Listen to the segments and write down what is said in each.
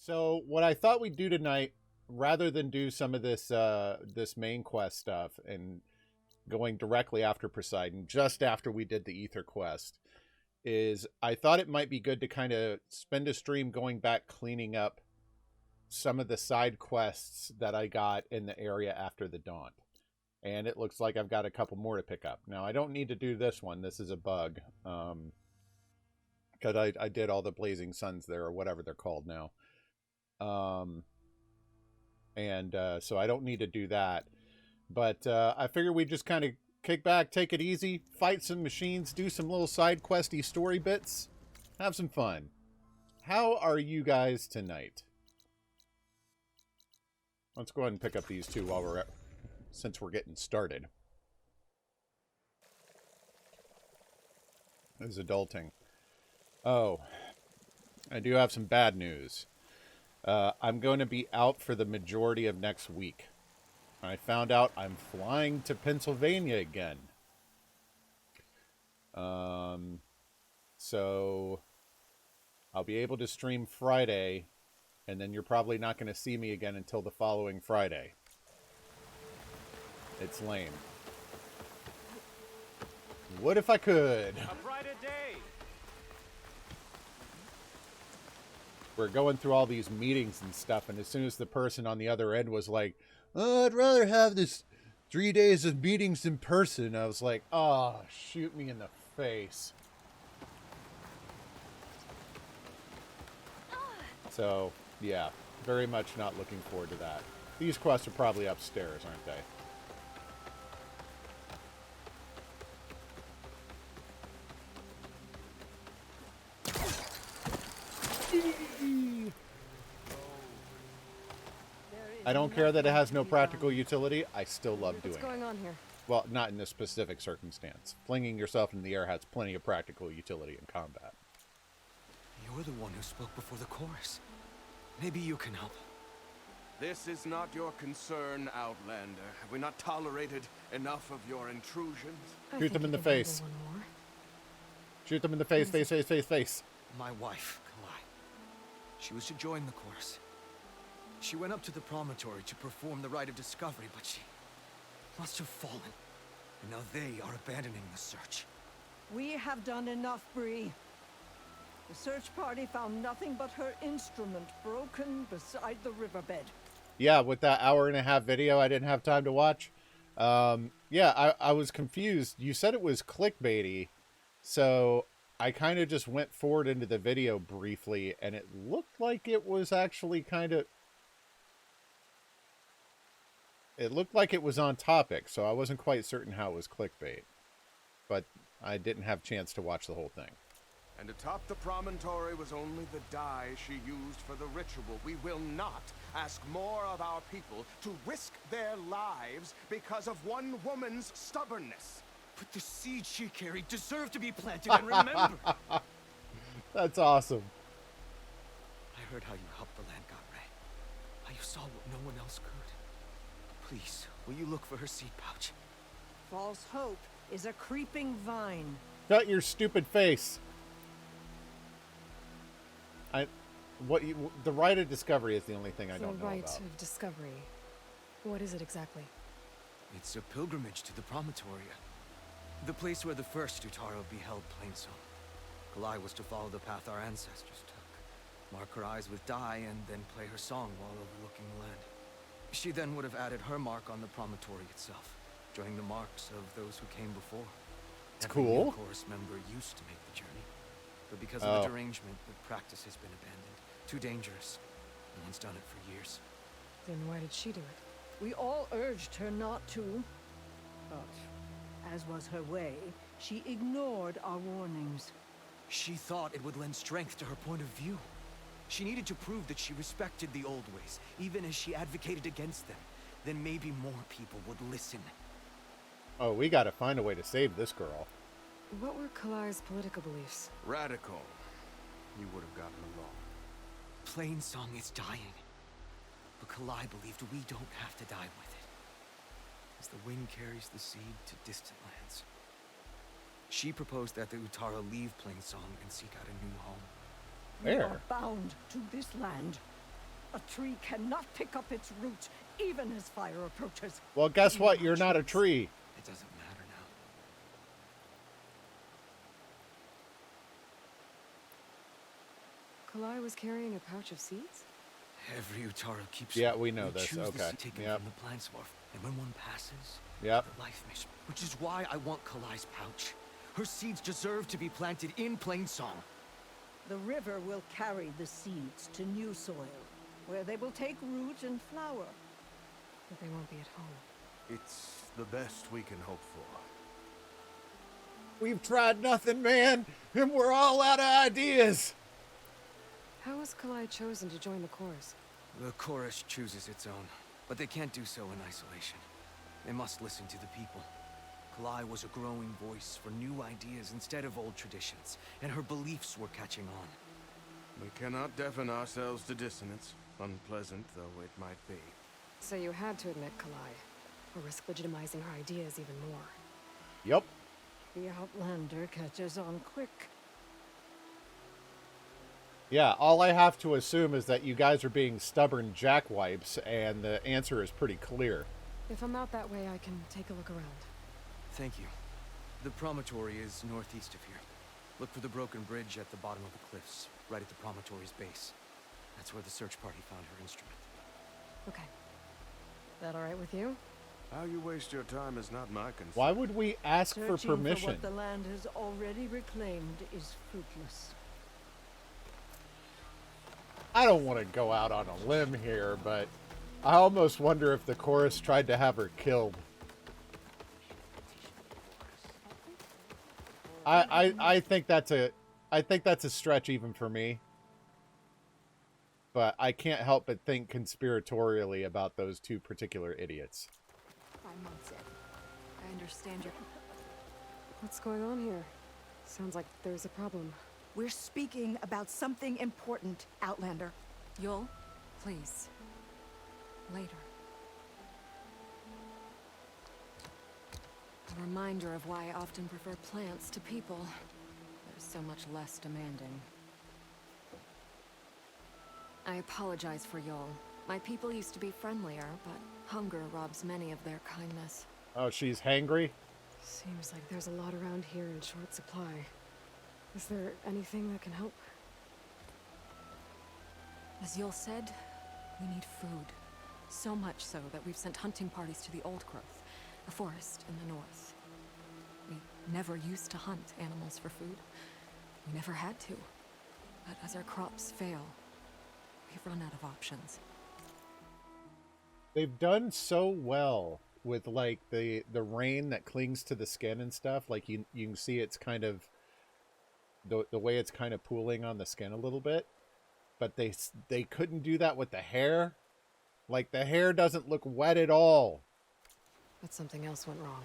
So what I thought we'd do tonight, rather than do some of this this main quest stuff and going directly after Poseidon, just after we did the Ether quest, is I thought it might be good to kind of spend a stream going back cleaning up some of the side quests that I got in the area after the Daunt. And it looks like I've got a couple more to pick up. Now, I don't need to do this one. This is a bug. Because I did all the Blazing Suns there, or whatever they're called now. So I don't need to do that. But I figure we just kind of kick back, take it easy, fight some machines, do some little side questy story bits, have some fun. How are you guys tonight? Let's go ahead and pick up these two while since we're getting started. This is adulting. Oh, I do have some bad news. I'm going to be out for the majority of next week. I found out I'm flying to Pennsylvania again. So I'll be able to stream Friday, and then you're probably not going to see me again until the following Friday. It's lame. What if I could? A brighter day. We're going through all these meetings and stuff, and as soon as the person on the other end was like, "Oh, I'd rather have this 3 days of meetings in person," I was like, "Oh, shoot me in the face." So, yeah, very much not looking forward to that. These quests are probably upstairs, aren't they? I don't care that it has no practical utility. I still love doing it. What's going on here? Well, not in this specific circumstance. Flinging yourself in the air has plenty of practical utility in combat. You're the one who spoke before the chorus. Maybe you can help. This is not your concern, Outlander. Have we not tolerated enough of your intrusions? Shoot them in the face. Shoot them in the face, face, face, face, face. My wife, Kalai. She was to join the chorus. She went up to the promontory to perform the rite of discovery, but she must have fallen. And now they are abandoning the search. We have done enough, Bree. The search party found nothing but her instrument broken beside the riverbed. Yeah, with that hour-and-a-half video I didn't have time to watch. Yeah, I was confused. You said it was clickbaity, so I kind of just went forward into the video briefly, and it looked like it was actually kind of... It looked like it was on topic, so I wasn't quite certain how it was clickbait. But I didn't have a chance to watch the whole thing. And atop the promontory was only the dye she used for the ritual. We will not ask more of our people to risk their lives because of one woman's stubbornness. But the seed she carried deserved to be planted and remembered. That's awesome. I heard how you helped the land god Ray. How you saw what no one else could. Please, will you look for her seed pouch? False hope is a creeping vine. Shut your stupid face. The rite of discovery is the only thing I don't know about. The rite of discovery. What is it exactly? It's a pilgrimage to the promontory. The place where the first Utaro beheld Plainsong. Kalai was to follow the path our ancestors took. Mark her eyes with dye and then play her song while overlooking the land. She then would have added her mark on the promontory itself, joining the marks of those who came before. It's Every cool. new chorus member used to make the journey. But because of the derangement, the practice has been abandoned. Too dangerous. No one's done it for years. Then why did she do it? We all urged her not to. But, as was her way, she ignored our warnings. She thought it would lend strength to her point of view. She needed to prove that she respected the old ways, even as she advocated against them. Then maybe more people would listen. Oh, we gotta find a way to save this girl. What were Kalai's political beliefs? Radical. You would have gotten along. Plainsong is dying. But Kalai believed we don't have to die with it. As the wind carries the seed to distant lands. She proposed that the Utara leave Plainsong and seek out a new home. We Where? are bound to this land. A tree cannot pick up its roots, even as fire approaches. Well, guess what? You're not a tree. It doesn't matter now. Kalai was carrying a pouch of seeds? Every Utaro keeps. Yeah, we know We this. choose the Okay. seed taken Yep. from the Planeswarf, and when one passes, Yep. the life mission. Which is why I want Kalai's pouch. Her seeds deserve to be planted in Plainsong. The river will carry the seeds to new soil, where they will take root and flower. But they won't be at home. It's the best we can hope for. We've tried nothing, man, and we're all out of ideas. How was Kalai chosen to join the chorus? The chorus chooses its own, but they can't do so in isolation. They must listen to the people. Kalai was a growing voice for new ideas instead of old traditions, and her beliefs were catching on. We cannot deafen ourselves to dissonance, unpleasant though it might be. So you had to admit Kalai, or risk legitimizing her ideas even more. Yep. The Outlander catches on quick. Yeah, all I have to assume is that you guys are being stubborn jackwipes, and the answer is pretty clear. If I'm out that way, I can take a look around. Thank you. The promontory is northeast of here. Look for the broken bridge at the bottom of the cliffs, right at the promontory's base. That's where the search party found her instrument. Okay. That all right with you? How you waste your time is not my concern. Why would we ask for Searching permission? for what the land has already reclaimed is fruitless. I don't want to go out on a limb here, but I almost wonder if the chorus tried to have her killed. I think that's a stretch even for me. But I can't help but think conspiratorially about those two particular idiots. 5 months in. I understand your... What's going on here? Sounds like there's a problem. We're speaking about something important, Outlander. Yul, please. Later. A reminder of why I often prefer plants to people. They're so much less demanding. I apologize for Yul. My people used to be friendlier, but hunger robs many of their kindness. Oh, she's hangry? Seems like there's a lot around here in short supply. Is there anything that can help? As Yul said, we need food. So much so that we've sent hunting parties to the Old Growth, a forest in the north. We never used to hunt animals for food. We never had to. But as our crops fail, we've run out of options. They've done so well with like the rain that clings to the skin and stuff. Like you can see it's kind of the way it's kind of pooling on the skin a little bit. But they couldn't do that with the hair. Like the hair doesn't look wet at all. But something else went wrong.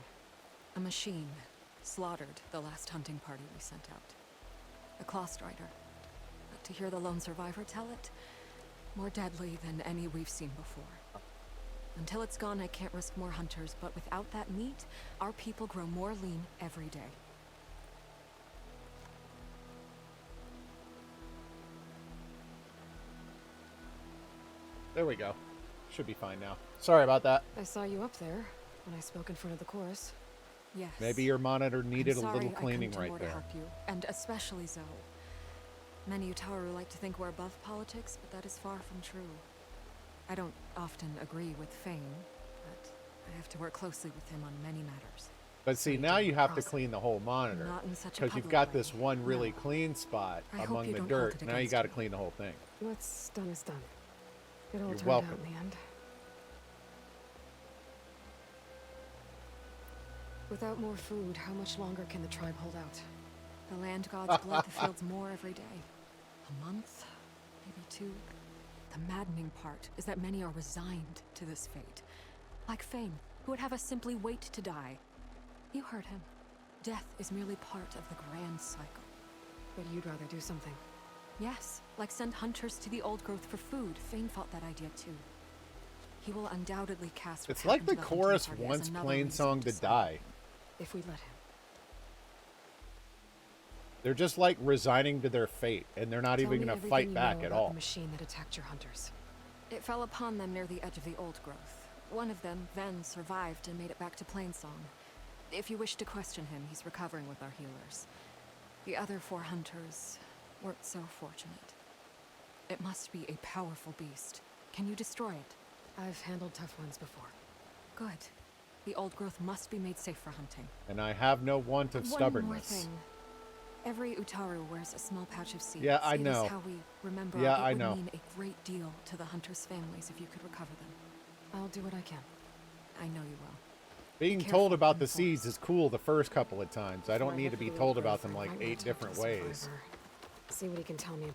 A machine slaughtered the last hunting party we sent out. A claw strider. But to hear the lone survivor tell it, more deadly than any we've seen before. Until it's gone, I can't risk more hunters, but without that meat, our people grow more lean every day. There we go. Should be fine now. Sorry about that. I saw you up there when I spoke in front of the chorus. Yes. Maybe your monitor needed I'm a sorry little cleaning I couldn't do right more there. to help you, and especially Zoe. Many Utaru like to think we're above politics, but that is far from true. I don't often agree with Fane, but I have to work closely with him on many matters. But see, So now you have to cross it. clean the whole monitor. Not in such a Because you've public got way. this one really No. clean spot I hope among you the don't hold dirt. it Now you against got to me. clean the whole thing. What's done is done. It all You're turned welcome. out in the end. Without more food, how much longer can the tribe hold out? The land gods blood the fields more every day. A month? Maybe 2? The maddening part is that many are resigned to this fate. Like Fane, who would have us simply wait to die. You heard him. Death is merely part of the grand cycle. But you'd rather do something. Yes, like send hunters to the Old Growth for food. Fane fought that idea too. He will undoubtedly cast what It's like happened the to hunting chorus party as wants another Plainsong reason to slay. die. If we let him. They're just like resigning to their fate, and they're not Tell even me going to everything fight you back know at about all. The machine that attacked your hunters. It fell upon them near the edge of the old growth. One of them then survived and made it back to Plainsong. If you wish to question him, he's recovering with our healers. The other 4 hunters weren't so fortunate. It must be a powerful beast. Can you destroy it? I've handled tough ones before. Good. The old growth must be made safe for hunting. And I have no want of stubbornness. One more thing. Every Utaru wears a small pouch of seeds. Yeah, I know. It is how we remember. Yeah, it I would know. mean a great deal to the hunters' families if you could recover them. I'll do what I can. I know you will. Being Be careful told about in the the seeds forest. is cool the first couple of times. I don't Before need head to for be the told old about growth, them I like might 8 want to different talk to ways. Survivor. See what he can tell me.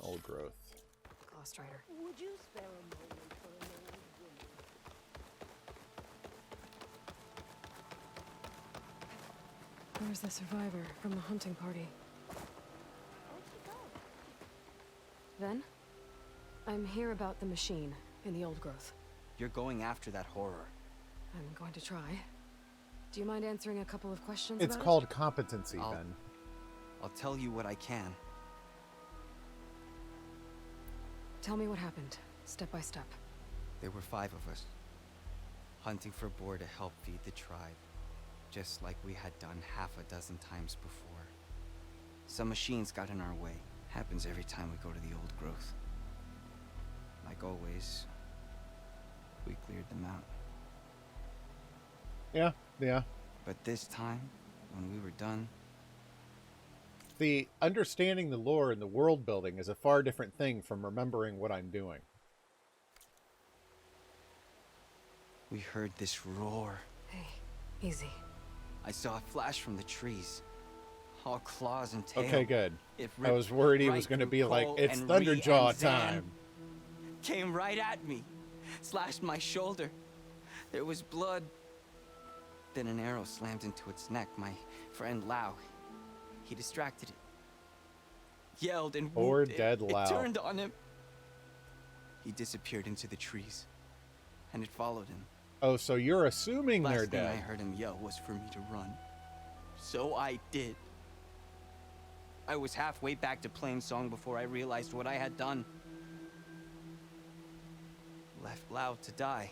Old growth. Claw Strider. Would you spare a moment for an old woman? Where's the survivor from the hunting party? Where'd she go? Then? I'm here about the machine in the old growth. You're going after that horror. I'm going to try. Do you mind answering a couple of questions It's about called competency, I'll- Ben. I'll tell you what I can. it? Tell me what happened, step by step. There were 5 of us, hunting for boar to help feed the tribe, just like we had done half a dozen times before. Some machines got in our way. Happens every time we go to the old growth. Like always, we cleared them out. Yeah. But this time, when we were done, The understanding the lore and the world building is a far different thing from remembering what I'm doing. we heard this roar. Hey, easy. I saw a flash from the trees. All claws and tail. Okay, good. It I was worried he was ripped going to right be through like, Cole it's and Thunderjaw Ree and Zan. time. Came right at me. Slashed my shoulder. There was blood. Then an arrow slammed into its neck. My friend Lau. He distracted it. Yelled and Poor whooped. dead Lau. It turned on him. He disappeared into the trees. And it followed him. Oh, so you're assuming they're Last thing I dead. heard him yell was for me to run. So I did. I was halfway back to Plainsong before I realized what I had done. Left Lau to die.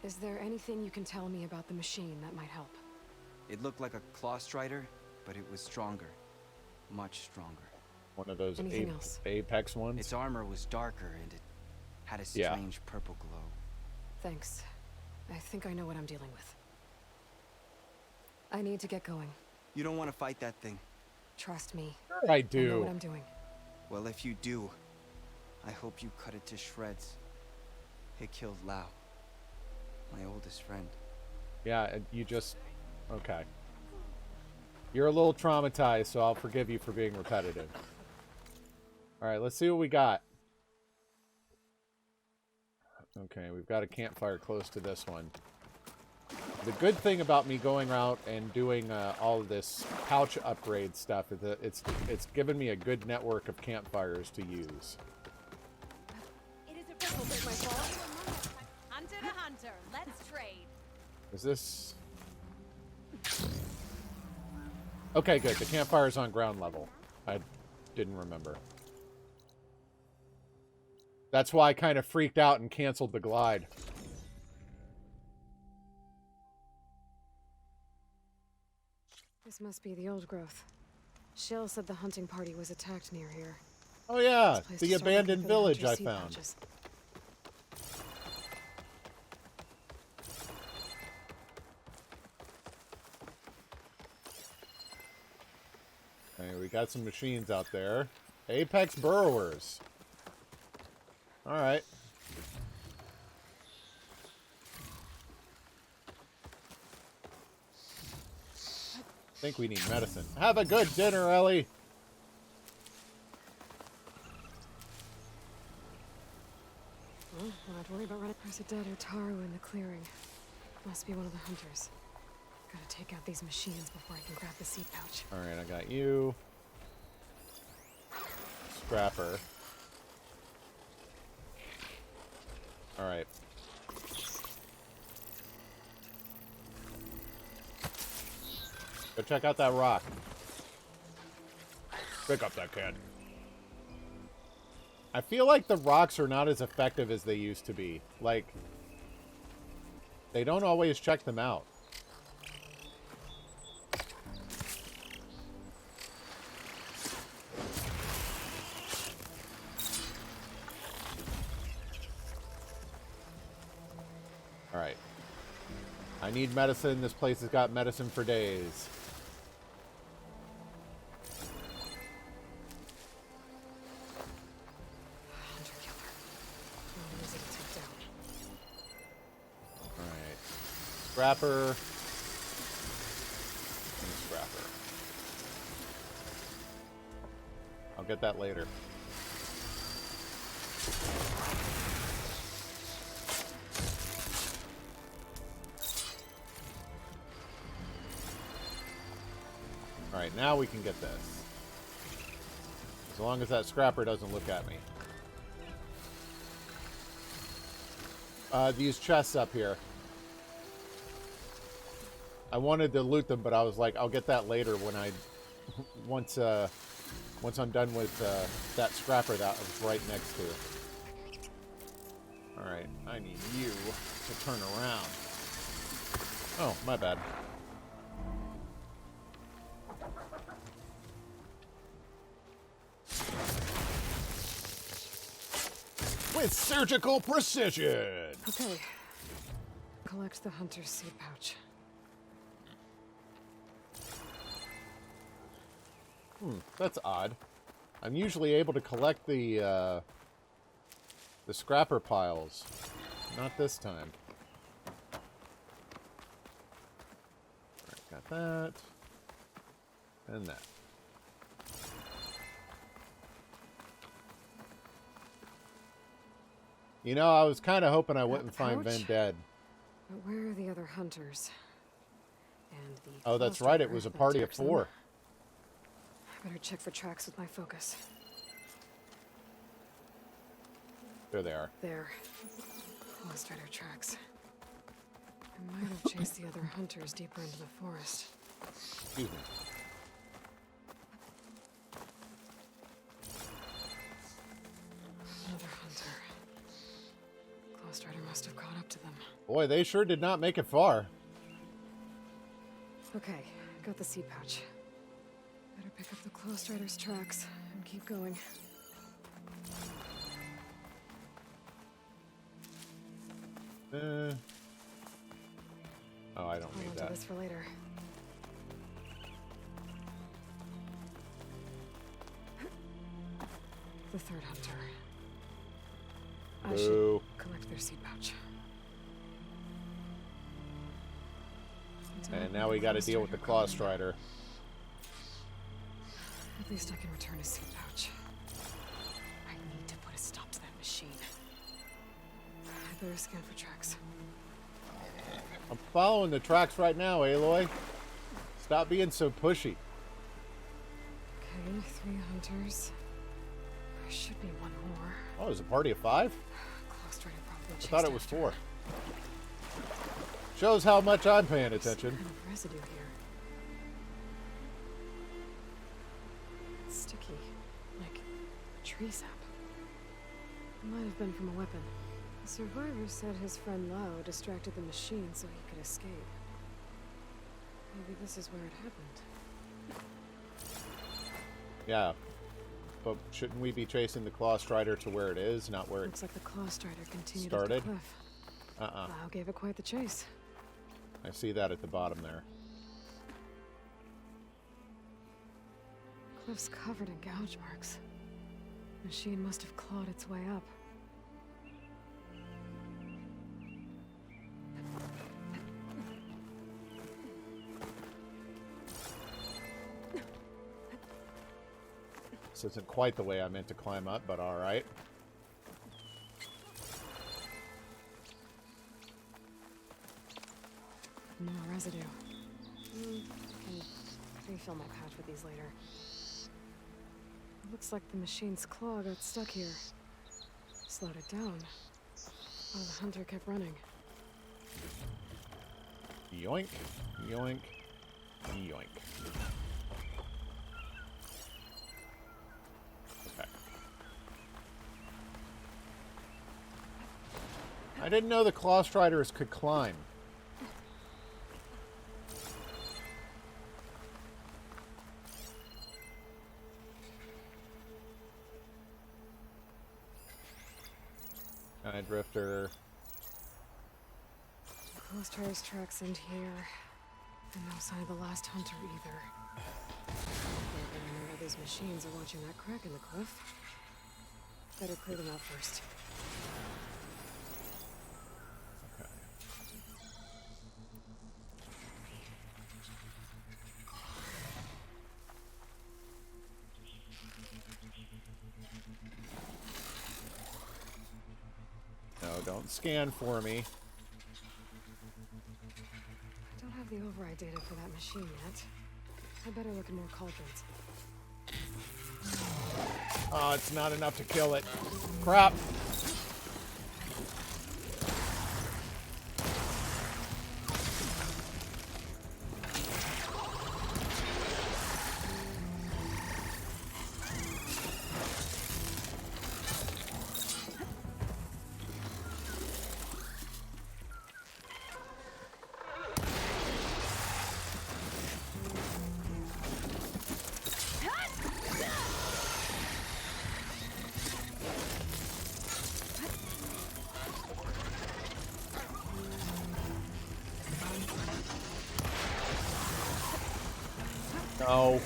Is there anything you can tell me about the machine that might help? It looked like a claw strider, but it was stronger. Much stronger. One of those Anything else? Apex ones. Its armor was darker and it had a Yeah. strange purple glow. Thanks. I think I know what I'm dealing with. I need to get going. You don't want to fight that thing. Trust me. Sure I I know what do. I'm doing. Well, if you do, I hope you cut it to shreds. It killed Lau, my oldest friend. Yeah, and you just... Okay. You're a little traumatized, so I'll forgive you for being repetitive. Alright, let's see what we got. Okay, we've got a campfire close to this one. The good thing about me going out and doing all of this pouch upgrade stuff is that it's given me a good network of campfires to use. It is a privilege, my fault. Hunter to hunter, let's trade. Is this... Okay, good. The campfire's on ground level. I didn't remember. That's why I kind of freaked out and canceled the glide. This must be the old growth. Shell said the hunting party was attacked near here. Oh yeah, Place the to start looking abandoned for the village hunter I seed found. pouches. Okay, we got some machines out there. Apex burrowers. Alright. I think we need medicine. Have a good dinner, Ellie. Well, not worry about running. There's a dead Utaru in the clearing. Must be one of the hunters. Gotta take out these machines before I can grab the seed pouch. Alright, I got you. Scrapper. Alright. Go check out that rock. Pick up that can. I feel like the rocks are not as effective as they used to be. Like, they don't always check them out. Alright. I need medicine. This place has got medicine for days. Alright. Scrapper. And scrapper. I'll get that later. Alright, now we can get this. As long as that scrapper doesn't look at me. These chests up here. I wanted to loot them, but I was like, I'll get that later when I... Once I'm done with that scrapper that I was right next to. Alright, I need you to turn around. Oh, my bad. With surgical precision! Okay. Collect the hunter's seed pouch. That's odd. I'm usually able to collect the scrapper piles. Not this time. Alright, got that. And that. You know, I was kind of hoping I wouldn't find Ven dead. But where are the other hunters? And the Oh, that's right. It was a party of 4. I better check for tracks with my focus. There they are. There. Lost rider tracks. I might have chased the other hunters deeper into the forest. Excuse me. Another hunter. Lost rider must have caught up to them. Boy, they sure did not make it far. Okay, got the seed pouch. Better pick up the Close Rider's tracks and keep going. Oh, I don't need I'll that. do this for later. The third hunter. I Boo. should collect their seed pouch. And now we got to deal with the Claw Strider. At least I can return his seed pouch. I need to put a stop to that machine. I better scan for tracks. I'm following the tracks right now, Aloy. Stop being so pushy. Okay, 3 hunters. There should be one more. Oh, there's a party of 5? Claw Strider probably I chased thought it was after 4. her. Shows how much I'm paying attention. Some kind of residue here. It's sticky, like tree sap. It might have been from a weapon. The survivor said his friend Lao distracted the machine so he could escape. Maybe this is where it happened. Yeah. But shouldn't we be chasing the Claw Strider to where it is, not where it Looks like the Claw Strider continued started? up the cliff. Lao gave it quite the chase. I see that at the bottom there. Cliff's covered in gouge marks. Machine must have clawed its way up. This isn't quite the way I meant to climb up, but alright. More residue. I can refill my pouch with these later. It looks like the machine's claw got stuck here. Slowed it down. While the hunter kept running. Yoink, yoink, yoink. I didn't know the Claw Striders could climb. Drifter. Close Striders tracks end here. And no sign of the last hunter either. None of these machines are watching that crack in the cliff. Better clear them out first. Okay. No, don't scan for me. I don't have the override data for that machine yet. I better look at more cauldrons. Oh, it's not enough to kill it. Crap. No.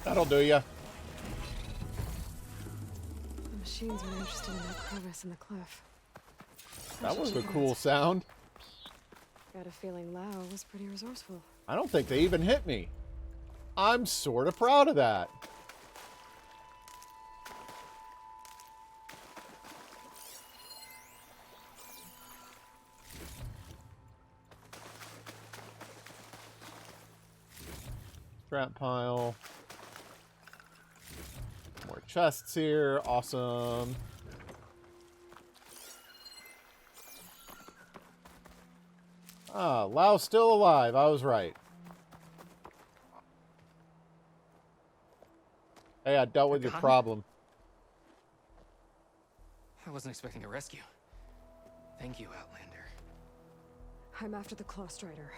That'll do ya. The machines are interested in that crevice in the cliff. That was a cool sound. Got a feeling Lao was pretty resourceful. I don't think they even hit me. I'm sort of proud of that. Scrap pile. More chests here. Awesome. Ah, Lao's still alive. I was right. Hey, I dealt with your problem. I wasn't expecting a rescue. Thank you, Outlander. I'm after the Claw Strider.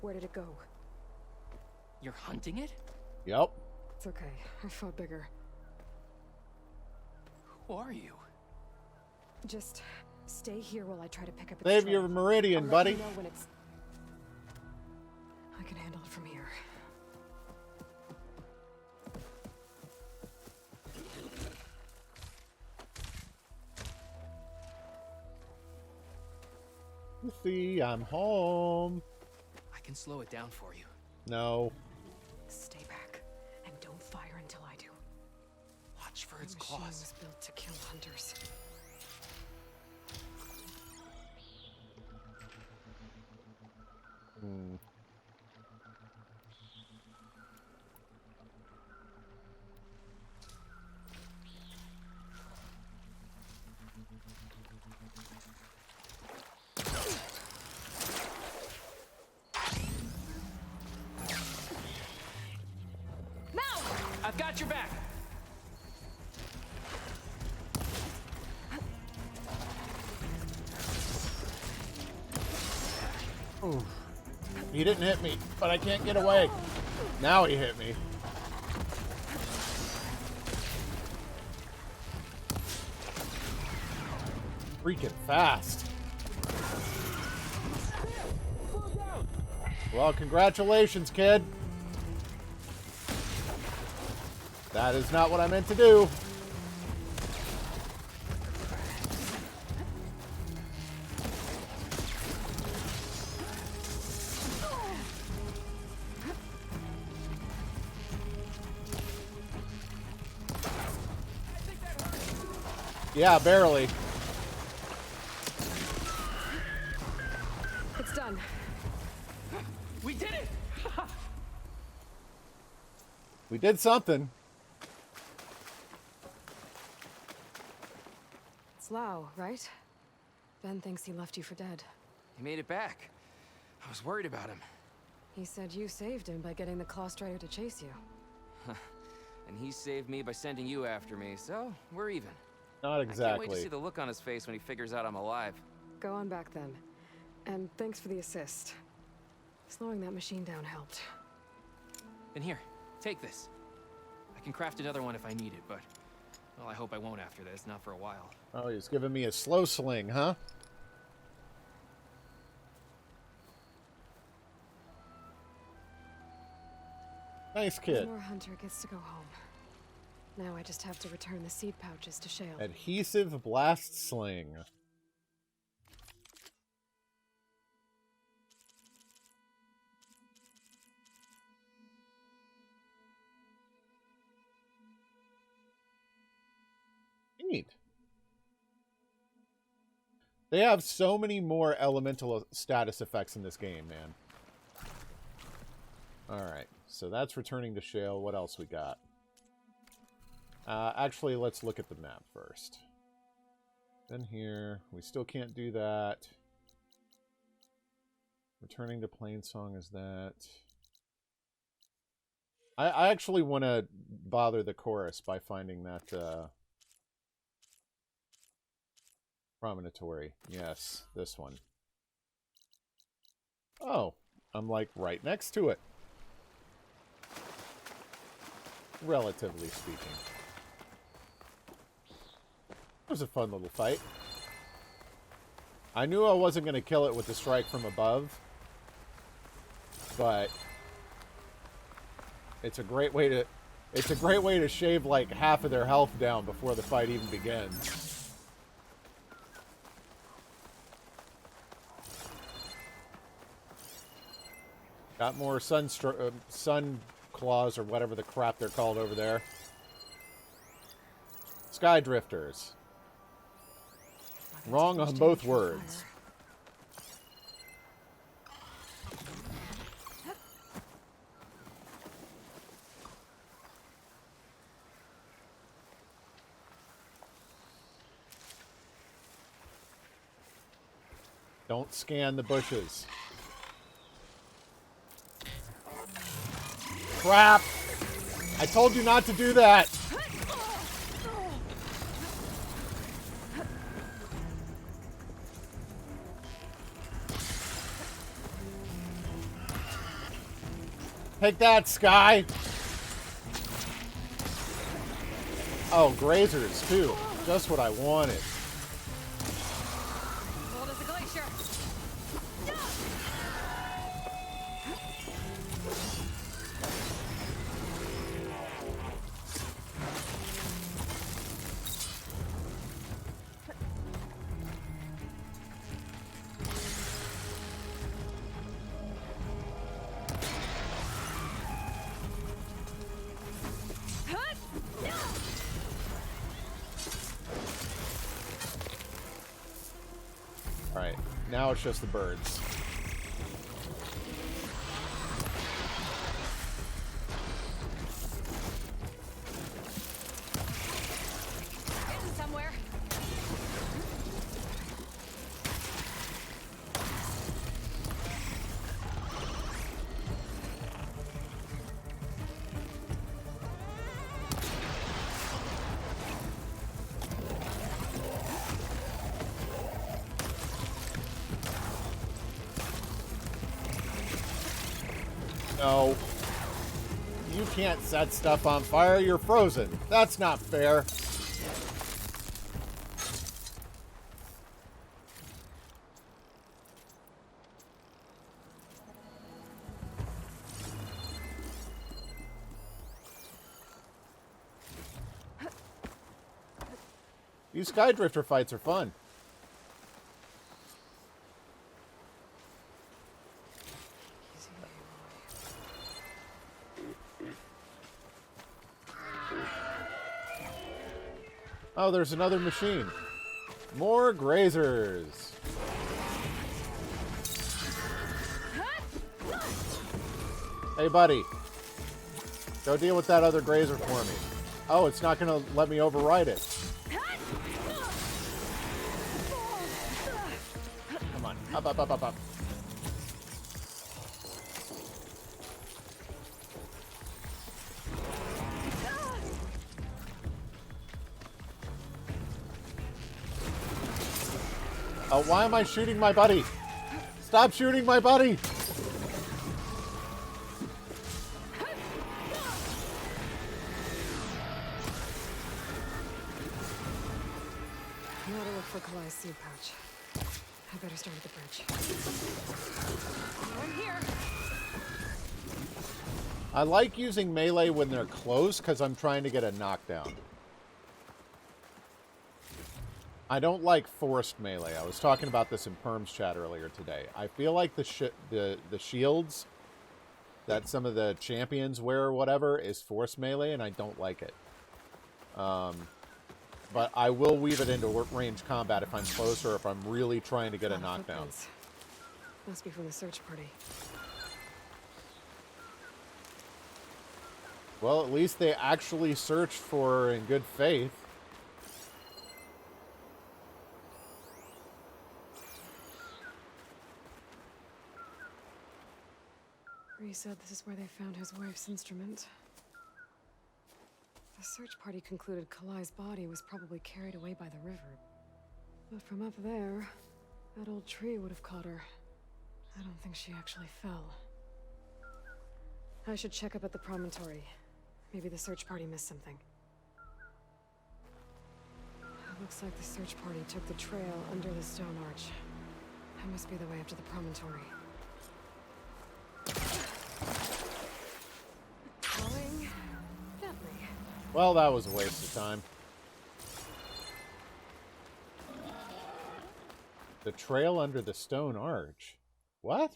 Where did it go? You're hunting it? Yep. It's okay. I fought bigger. Who are you? Just stay here while I try to pick up its Save trail. your meridian, I'll buddy. let you know when it's... I can handle it from here. See, I'm home. I can slow it down for you. No. Stay back and don't fire until I do. Watch for its The machine claws. was built to kill hunters. I've got your back. Ooh. He didn't hit me, but I can't get away. Now he hit me. Freaking fast. Well, congratulations, kid. That is not what I meant to do. Yeah, barely. It's done. We did it! We did something. It's Lau, right? Ben thinks he left you for dead. He made it back. I was worried about him. He said you saved him by getting the Claw Strider to chase you. And he saved me by sending you after me, so we're even. Not I can't wait to exactly. see the look on his face when he figures out I'm alive. Go on back then. And thanks for the assist. Slowing that machine down helped. And here, take this. I can craft another one if I need it, but... well, I hope I won't after this, not for a while. Oh, he's giving me a slow sling, huh? Nice kid. One more hunter gets to go home. Now I just have to return the seed pouches to Shale. Adhesive blast sling. Neat. They have so many more elemental status effects in this game, man. Alright, so that's returning to Shale. What else we got? Actually, let's look at the map first. Then here, we still can't do that. Returning to Plainsong is that. I actually want to bother the chorus by finding that promontory. Yes, this one. Oh, I'm like right next to it. Relatively speaking. It was a fun little fight. I knew I wasn't going to kill it with the strike from above, but it's a great way to shave like half of their health down before the fight even begins. Got more sun claws or whatever the crap they're called over there. Sky drifters. Wrong on both words. Don't scan the bushes. Crap! I told you not to do that! Take that, Sky! Oh, grazers, too. Just what I wanted. Cold as a glacier. Alright, now it's just the birds. Getting somewhere. No. You can't set stuff on fire, you're frozen. That's not fair. These Skydrifter fights are fun. Oh, there's another machine. More grazers. Hey, buddy. Go deal with that other grazer for me. Oh, it's not going to let me override it. Come on. Up, up, up, up, up. Oh, why am I shooting my buddy? Stop shooting my buddy! You ought to look for Kalai's seed pouch. I better start at the bridge. I'm here. I like using melee when they're close because I'm trying to get a knockdown. I don't like forced melee. I was talking about this in Perm's chat earlier today. I feel like the shields that some of the champions wear or whatever is forced melee, and I don't like it. But I will weave it into range combat if I'm close or if I'm really trying to get a knockdown. Footprints. Must be from the search party. Well, at least they actually searched for her in good faith. Bree said this is where they found his wife's instrument. The search party concluded Kalai's body was probably carried away by the river. But from up there, that old tree would have caught her. I don't think she actually fell. I should check up at the promontory. Maybe the search party missed something. It looks like the search party took the trail under the stone arch. That must be the way up to the promontory. Going gently. Well, that was a waste of time. The trail under the stone arch. What?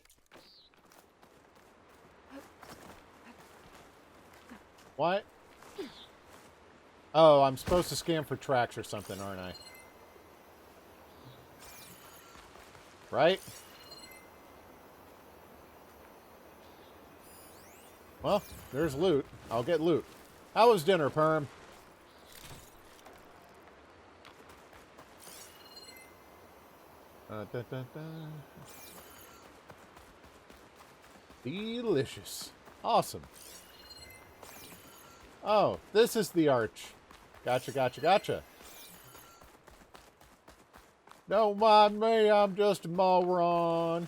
What? Oh, I'm supposed to scan for tracks or something, aren't I? Right? Well, there's loot. I'll get loot. How was dinner, Perm? Delicious. Awesome. Oh, this is the arch. Gotcha, gotcha, gotcha. Don't mind me, I'm just a moron.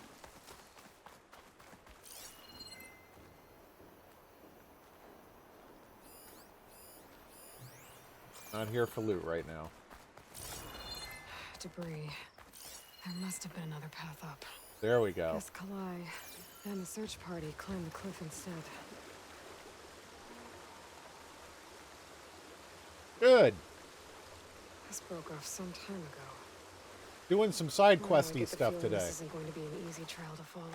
Not here for loot right now. Debris. There must have been another path up. There we go. Guess Kalai and the search party climbed the cliff instead. Good. This broke off some time ago. Doing some side Now I questy get the stuff feeling today. This isn't going to be an easy trail to follow.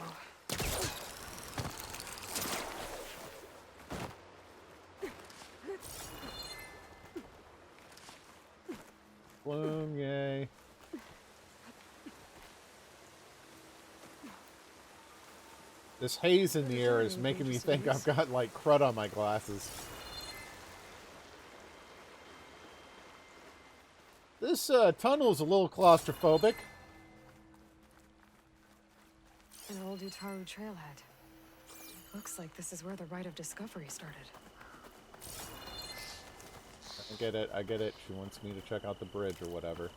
Bloom, yay. This haze in the air is making me think I've got, like, crud on my glasses. This tunnel's a little claustrophobic. An old Utaru trailhead. Looks like this is where the Rite of Discovery started. I get it, I get it. She wants me to check out the bridge or whatever.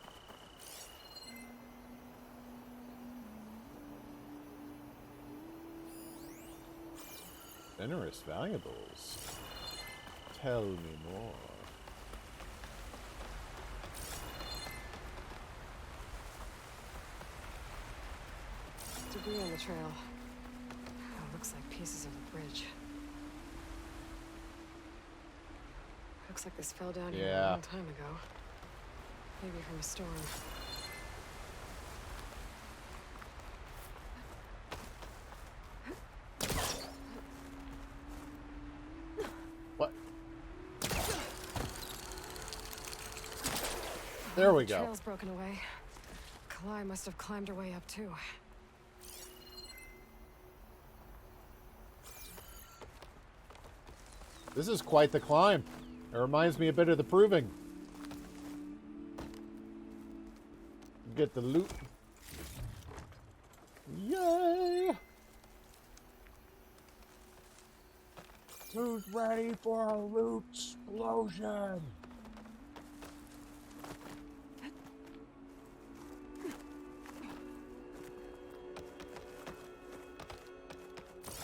Generous valuables. Tell me more. Debris on the trail. Oh, looks like pieces of the bridge. Looks like this fell down here a Yeah. long time ago. Maybe from a storm. What? There we The go. trail's broken away. Kalai must have climbed her way up too. This is quite the climb. It reminds me a bit of the Proving. Get the loot. Yay! Who's ready for a loot explosion?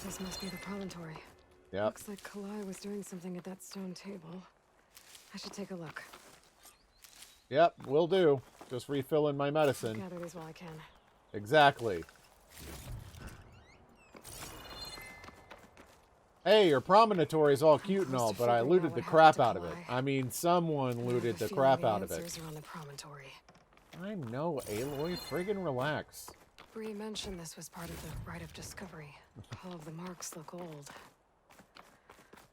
This must be the promontory. Yep. Looks like Kalai was doing something at that stone table. I should take a look. Yep, will do. Just refilling my I'll medicine. gather these while I can. Exactly. Hey, your promontory is all cute and all, but I looted the crap out of it. I mean, someone looted the crap out of it. Answers are on the promontory. I know, Aloy. Friggin' relax. Bree mentioned this was part of the rite of discovery. All of the marks look old.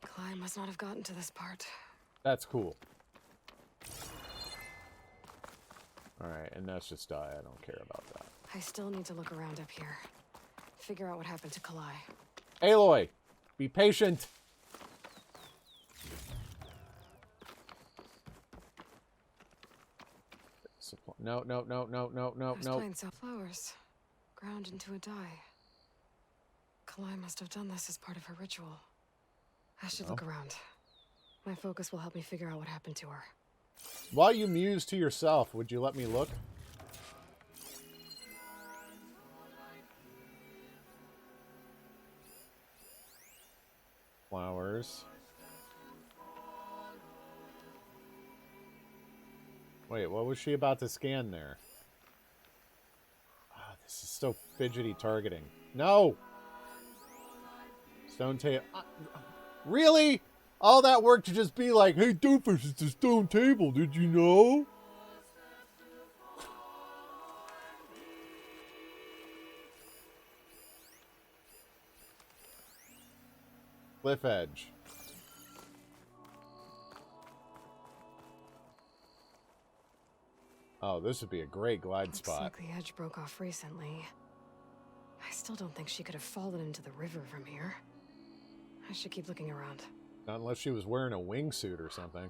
Kalai must not have gotten to this part. That's cool. Alright, and that's just die. I don't care about that. I still need to look around up here. Figure out what happened to Kalai. Aloy, be patient. No, no, no, no, no, no, Those no. plain flowers ground into a dye. Kalai must have done this as part of her ritual. I should look around. My focus will help me figure out what happened to her. While you muse to yourself, would you let me look? Flowers. Wait, what was she about to scan there? Ah, this is so fidgety targeting. No! Stone table. Really? All that work to just be like, hey, doofus, it's a stone table, did you know? Cliff edge. Oh, this would be a great glide Looks spot. like the edge broke off recently. I still don't think she could have fallen into the river from here. I should keep looking around. Not unless she was wearing a wingsuit or something.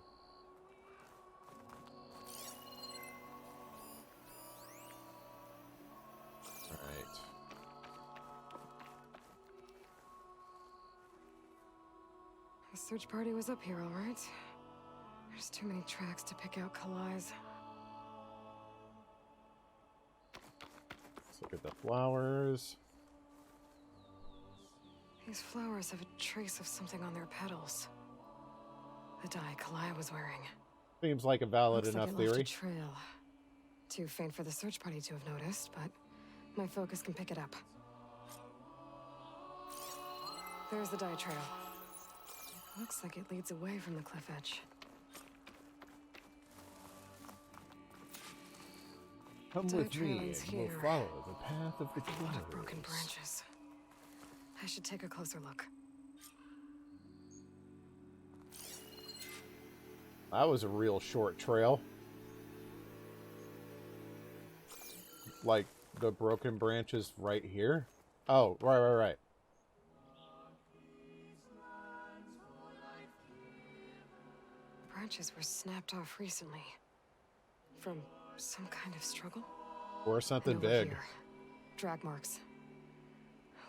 Alright. The search party was up here, all right. There's too many tracks to pick out Kalai's. Let's look at the flowers. These flowers have a trace of something on their petals. The dye Kalai was wearing. Seems like a valid Looks enough like it left theory. a trail. Too faint for the search party to have noticed, but my focus can pick it up. There's the dye trail. Looks like it leads away from the cliff edge. Come Dye with trail me ends and we'll here. follow the path of the A lot of flowers. broken branches. I should take a closer look. That was a real short trail. Like the broken branches right here? Oh, right. Branches were snapped off recently. From some kind of struggle? Or something And over big. here, drag marks.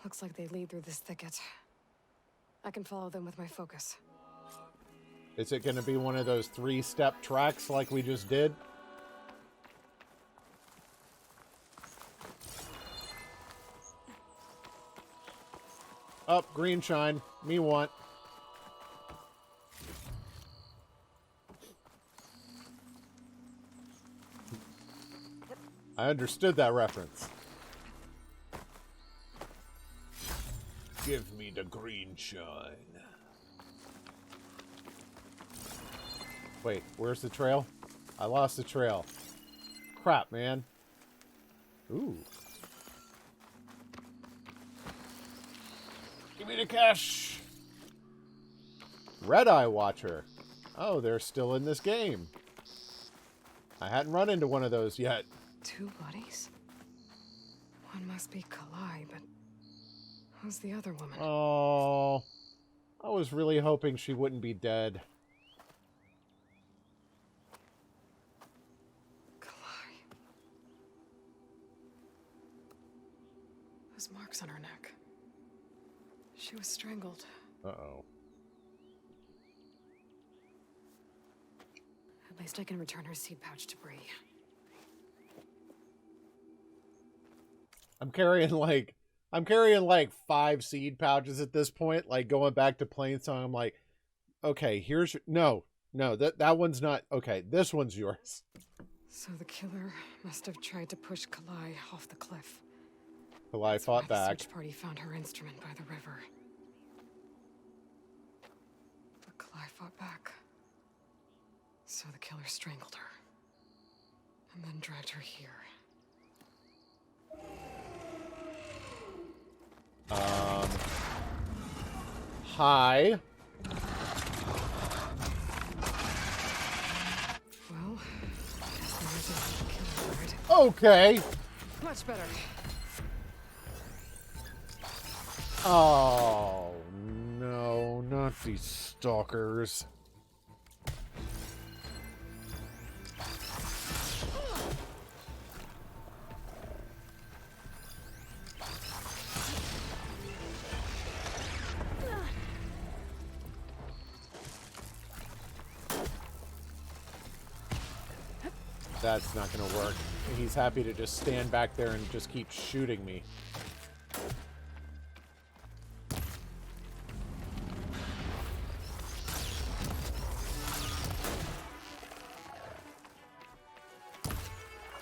Looks like they lead through this thicket. I can follow them with my focus. Is it going to be one of those 3-step tracks like we just did? Up, green shine. Me want. I understood that reference. Give me the green shine. Wait, where's the trail? I lost the trail. crap, man. Ooh. Give me the cash. Red Eye Watcher. Oh, they're still in this game. I hadn't run into one of those yet. 2 bodies? One must be Kalai, but who's the other woman? Oh, I was really hoping she wouldn't be dead. Kalai. Those marks on her neck. She was strangled. Uh-oh. At least I can return her seed pouch to Bree. I'm carrying like 5 seed pouches at this point. Like going back to Plainsong, I'm like, okay, here's no, that one's not okay. This one's yours. So the killer must have tried to push Kalai off the cliff. Kalai fought back. The search party found her instrument by the river. But Kalai fought back. So the killer strangled her. And then dragged her here. Hi. Well, there's a killer guard. Okay. Much better. Oh, no, not these stalkers. That's not going to work. He's happy to just stand back there and just keep shooting me.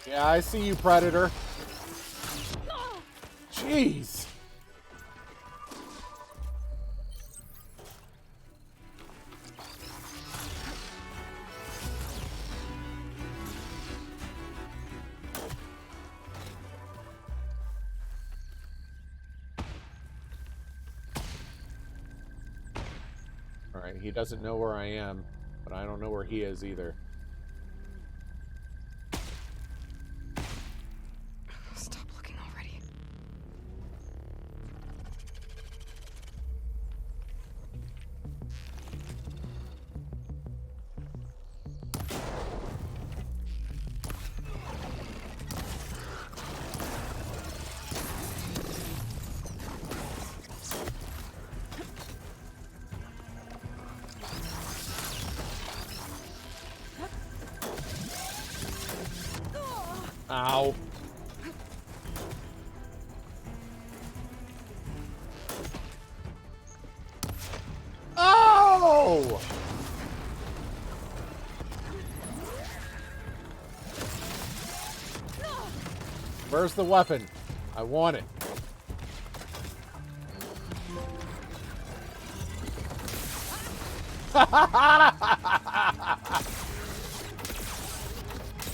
Yeah, I see you, Predator. Jeez. Alright, he doesn't know where I am, but I don't know where he is either. Stop looking already. Ow. Oh! Where's the weapon? I want it.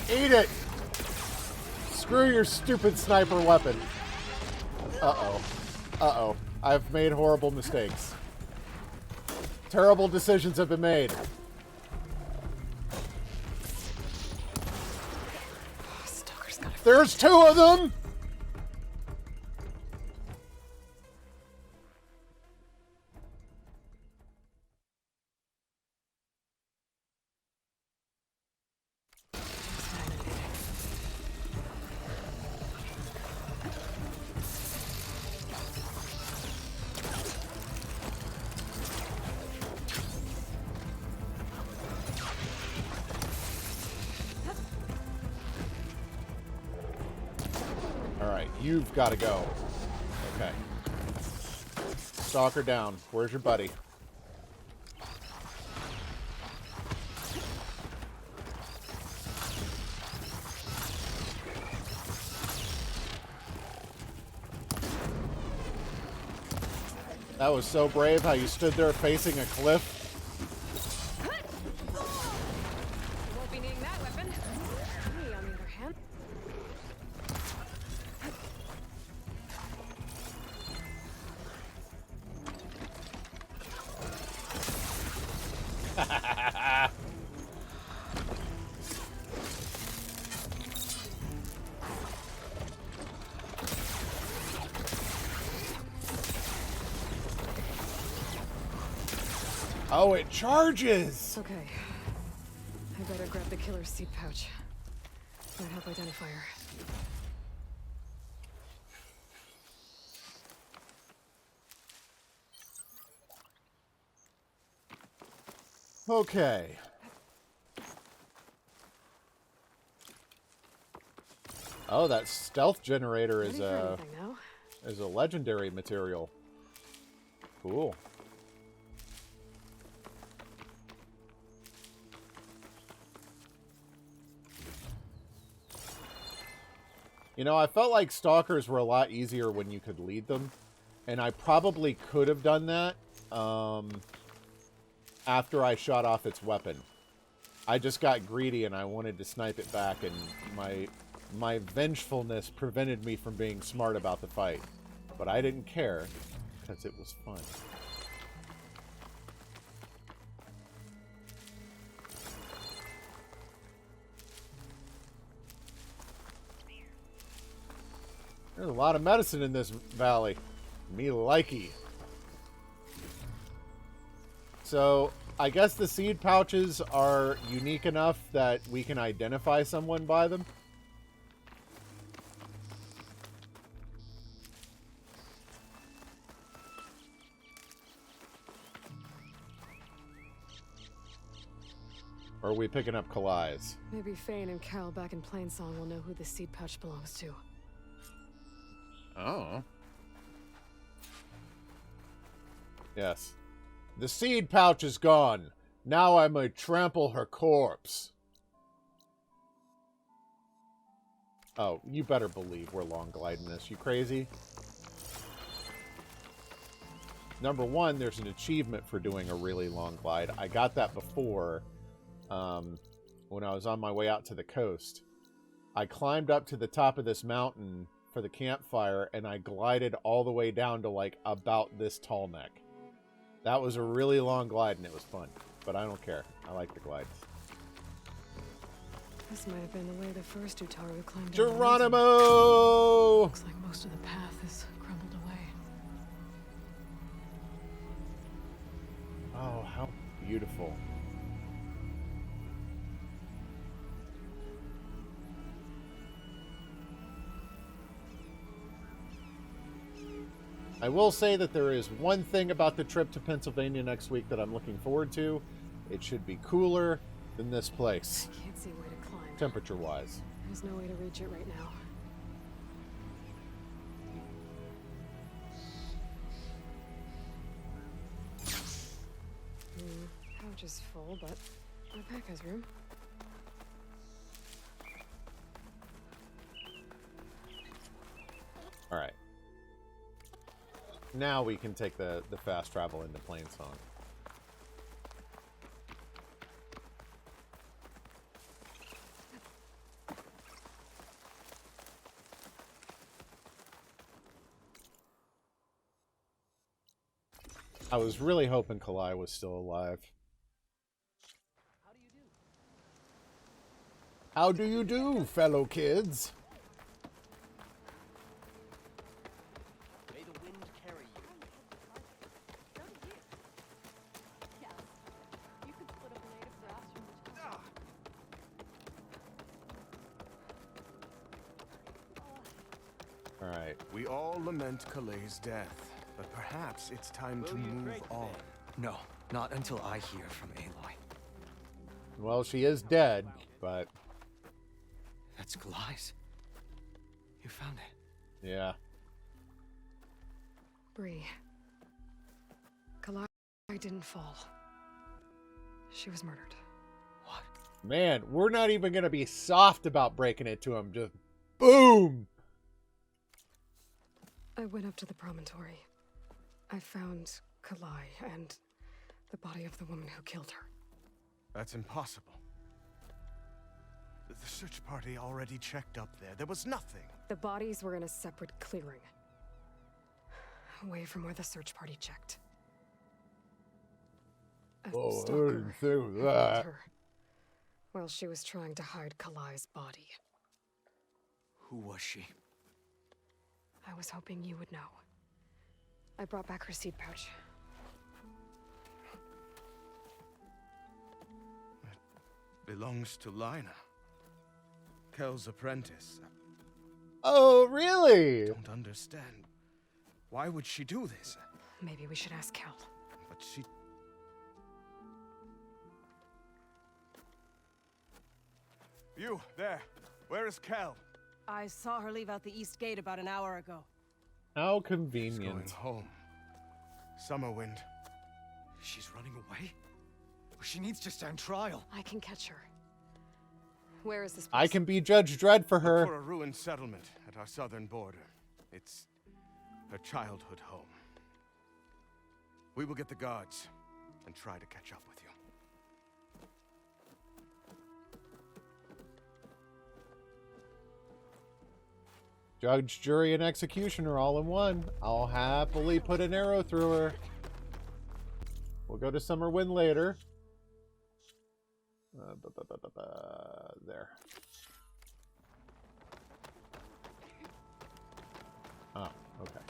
Eat it! Screw your stupid sniper weapon. Uh-oh. Uh-oh. I've made horrible mistakes. Terrible decisions have been made. Stalker's gotta... There's 2 of them! Alright, you've got to go. Okay. Stalker down. Where's your buddy? That was so brave how you stood there facing a cliff. Won't be needing that weapon. Me, on the other hand. Oh, it charges! Okay. I better grab the killer's seed pouch. Might help identify her. Okay. Oh, that stealth generator is a legendary material. Cool. You know, I felt like stalkers were a lot easier when you could lead them, and I probably could have done that after I shot off its weapon. I just got greedy and I wanted to snipe it back, and my vengefulness prevented me from being smart about the fight. But I didn't care, because it was fun. There's a lot of medicine in this valley. Me likey. So, I guess the seed pouches are unique enough that we can identify someone by them. Or are we picking up Kalai's? Maybe Fane and Cal back in Plainsong will know who the seed pouch belongs to. Oh. Yes. The seed pouch is gone. Now I may trample her corpse. Oh, you better believe we're long gliding this. You crazy? Number one, there's an achievement for doing a really long glide. I got that before when I was on my way out to the coast. I climbed up to the top of this mountain for the campfire, and I glided all the way down to like about this tall neck. That was a really long glide, and it was fun. But I don't care. I like the glides. This might have been the way the first Utaru climbed. Geronimo! Looks like most of the path is crumbled away. Oh, how beautiful. I will say that there is one thing about the trip to Pennsylvania next week that I'm looking forward to. It should be cooler than this place. I can't see where to climb. Temperature-wise. There's no way to reach it right now. Pouch is full, but my pack has room. All right. Now we can take the fast travel into Plainsong. I was really hoping Kalai was still alive. How do you do, fellow kids? May the wind carry you. Yes. You could split a blade of grass from the top. All right. We all lament Kalei's death, but perhaps it's time to move on. No, not until I hear from Aloy. Well, she is dead, but... That's Kalai's. You found it. Yeah. Bree. Kalai didn't fall. She was murdered. What? Man, we're not even going to be soft about breaking it to him. Just boom! I went up to the promontory. I found Kalai and the body of the woman who killed her. That's impossible. The search party already checked up there. There was nothing. The bodies were in a separate clearing. Away from where the search party checked. A Oh, I stalker didn't think of had killed that. her while she was trying to hide Kalai's body. Who was she? I was hoping you would know. I brought back her seed pouch. belongs to Lina. Kel's apprentice. Oh, really? I don't understand. Why would she do this? Maybe we should ask Kel. But she... You, there. Where is Kel? I saw her leave out the east gate about an hour ago. How She's convenient. going home. Summerwind. She's running away? She needs to stand trial. I can catch her. Where is this I place? can be Judge Dredd for her. For a ruined settlement at our southern border. It's her childhood home. We will get the guards and try to catch up with you. Judge, jury, and executioner all in one. I'll happily put an arrow through her. We'll go to Summerwind later. There. Oh, okay.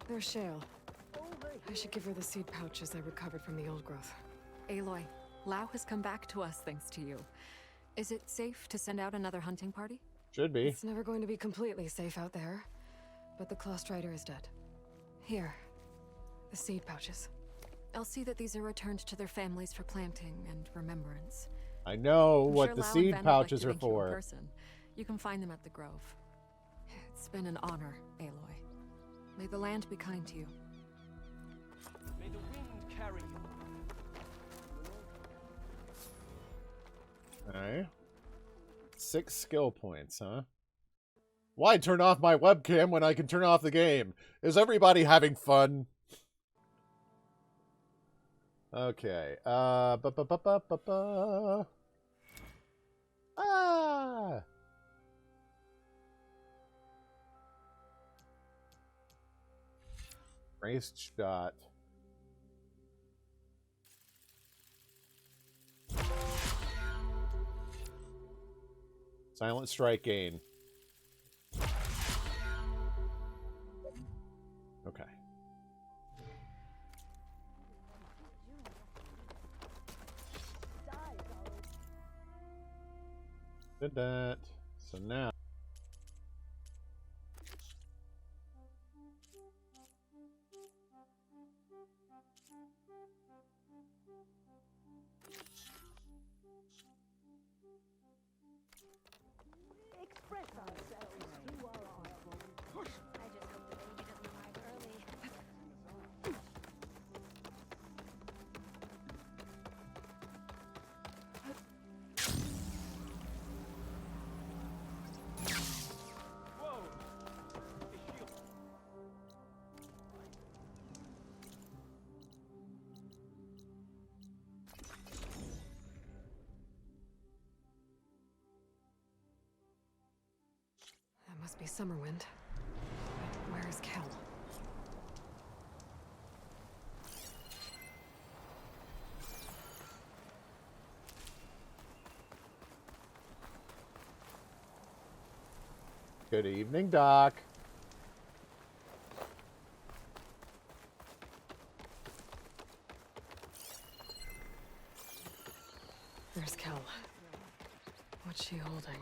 There's Shale. I should give her the seed pouches I recovered from the old growth. Aloy, Lau has come back to us thanks to you. Is it safe to send out another hunting party? Should be. It's never going to be completely safe out there, but the Claw Strider is dead. Here, the seed pouches. I'll see that these are returned to their families for planting and remembrance. I know I'm what sure the Lau and seed Ben would pouches like are to thank you in for. person. You can find them at the Grove. It's been an honor, Aloy. May the land be kind to you. May the wind carry you. Alright. 6 skill points, huh? Why turn off my webcam when I can turn off the game? Is everybody having fun? Okay. Ah! Raced shot. Silent strike gain. Okay. Did that. So now. Express ourselves through our artwork. I just hope the baby doesn't arrive early. Whoa! A shield. That must be Summerwind. Where is Kel? Good evening, Doc. There's Kel. What's she holding?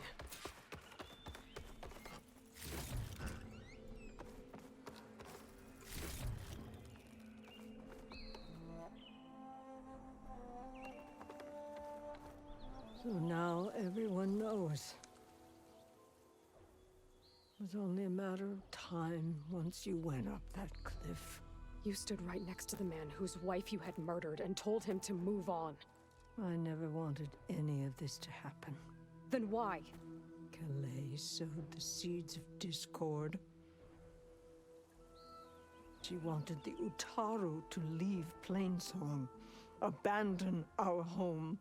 So now everyone knows. It was only a matter of time once you went up that cliff. You stood right next to the man whose wife you had murdered and told him to move on. I never wanted any of this to happen. Then why? Calais sowed the seeds of discord. She wanted the Utaru to leave Plainsong, abandon our home.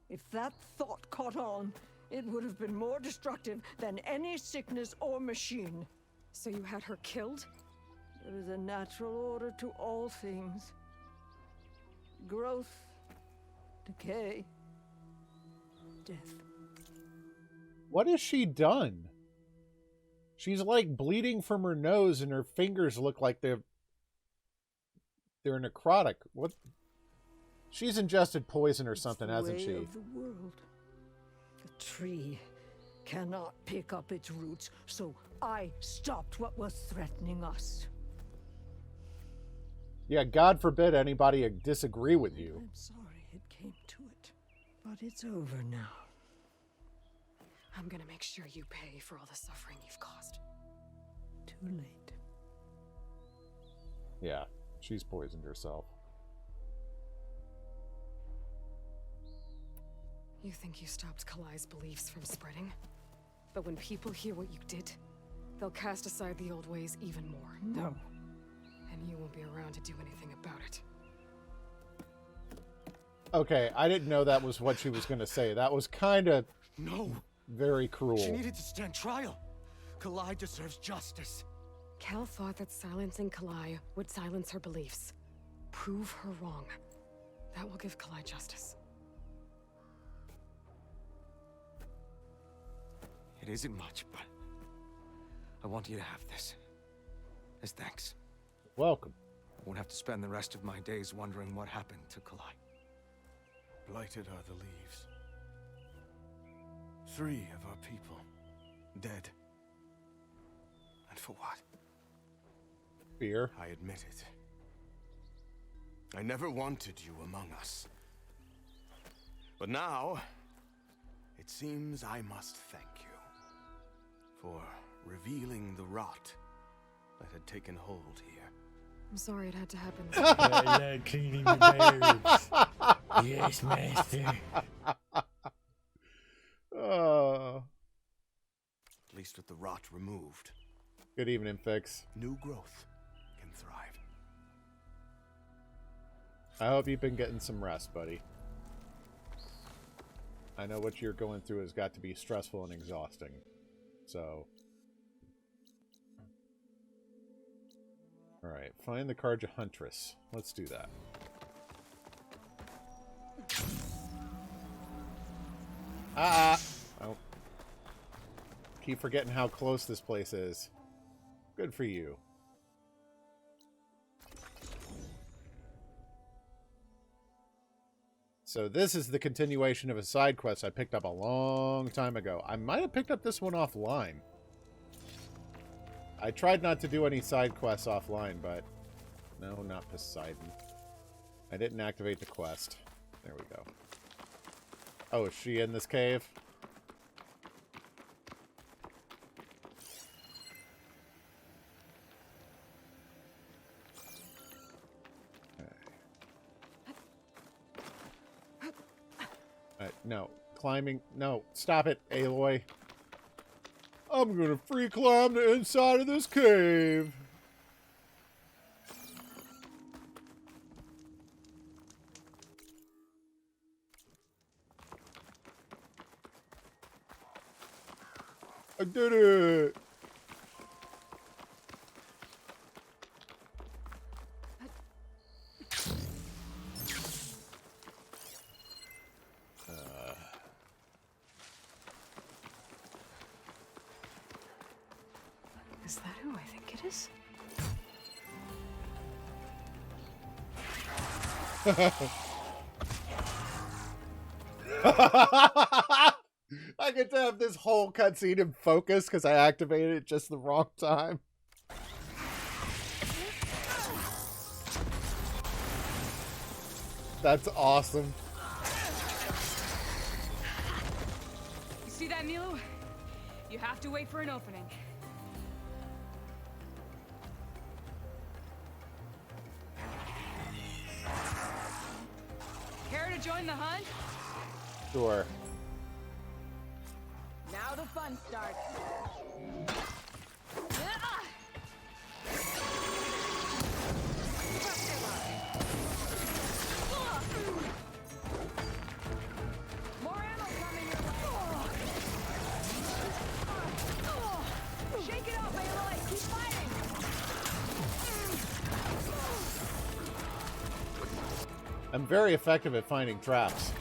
If that thought caught on, it would have been more destructive than any sickness or machine. So you had her killed? There is a natural order to all things. Growth, decay, death. What has she done? She's like bleeding from her nose and her fingers look like they're necrotic. What? She's ingested poison or something, the hasn't way she? of the world. The tree cannot pick up its roots, so I stopped what was threatening us. Yeah, God forbid anybody disagree with you. I'm sorry it came to it, but it's over now. I'm gonna make sure you pay for all the suffering you've caused. Too late. Yeah, she's poisoned herself. You think you stopped Kalai's beliefs from spreading? But when people hear what you did, they'll cast aside the old ways even more. No. And you won't be around to do anything about it. Okay, I didn't know that was what she was going to say. That was kind of... No. Very cruel. She needed to stand trial. Kalai deserves justice. Kel thought that silencing Kalai would silence her beliefs. Prove her wrong. That will give Kalai justice. It isn't much, but I want you to have this. As thanks. Welcome. I won't have to spend the rest of my days wondering what happened to Kalai. Blighted are the leaves. 3 of our people dead. And for what? Fear. I admit it. I never wanted you among us. But now, it seems I must thank you for revealing the rot that had taken hold here. I'm sorry it had to happen. I love cleaning the birds. Yes, master. At least with the rot removed, Good evening, Fix. new growth can thrive. I hope you've been getting some rest, buddy. I know what you're going through has got to be stressful and exhausting. So... Alright, find the Karja Huntress. Let's do that. Oh. Keep forgetting how close this place is. Good for you. So this is the continuation of a side quest I picked up a long time ago. I might have picked up this one offline. I tried not to do any side quests offline, but... No, not Poseidon. I didn't activate the quest. There we go. Oh, is she in this cave? No. Climbing. No. Stop it, Aloy. I'm gonna free climb the inside of this cave. I did it. Is that who I think it is? I get to have this whole cutscene in focus because I activated it just the wrong time. That's awesome. You see that, Milu? You have to wait for an opening. Care to join the hunt? Sure. Now the fun starts. More ammo coming your way. Shake it off, Aloy. Keep fighting. I'm very effective at finding traps.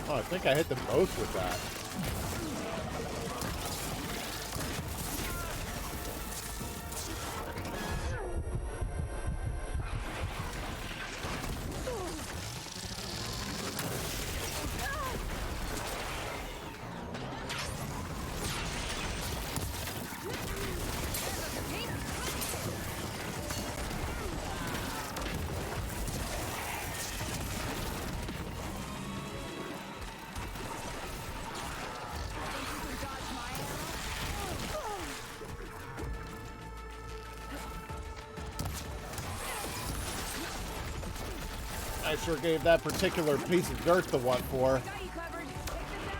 Oh, I think I hit them both with that. I sure gave that particular piece of dirt the what for. Got you covered. Take this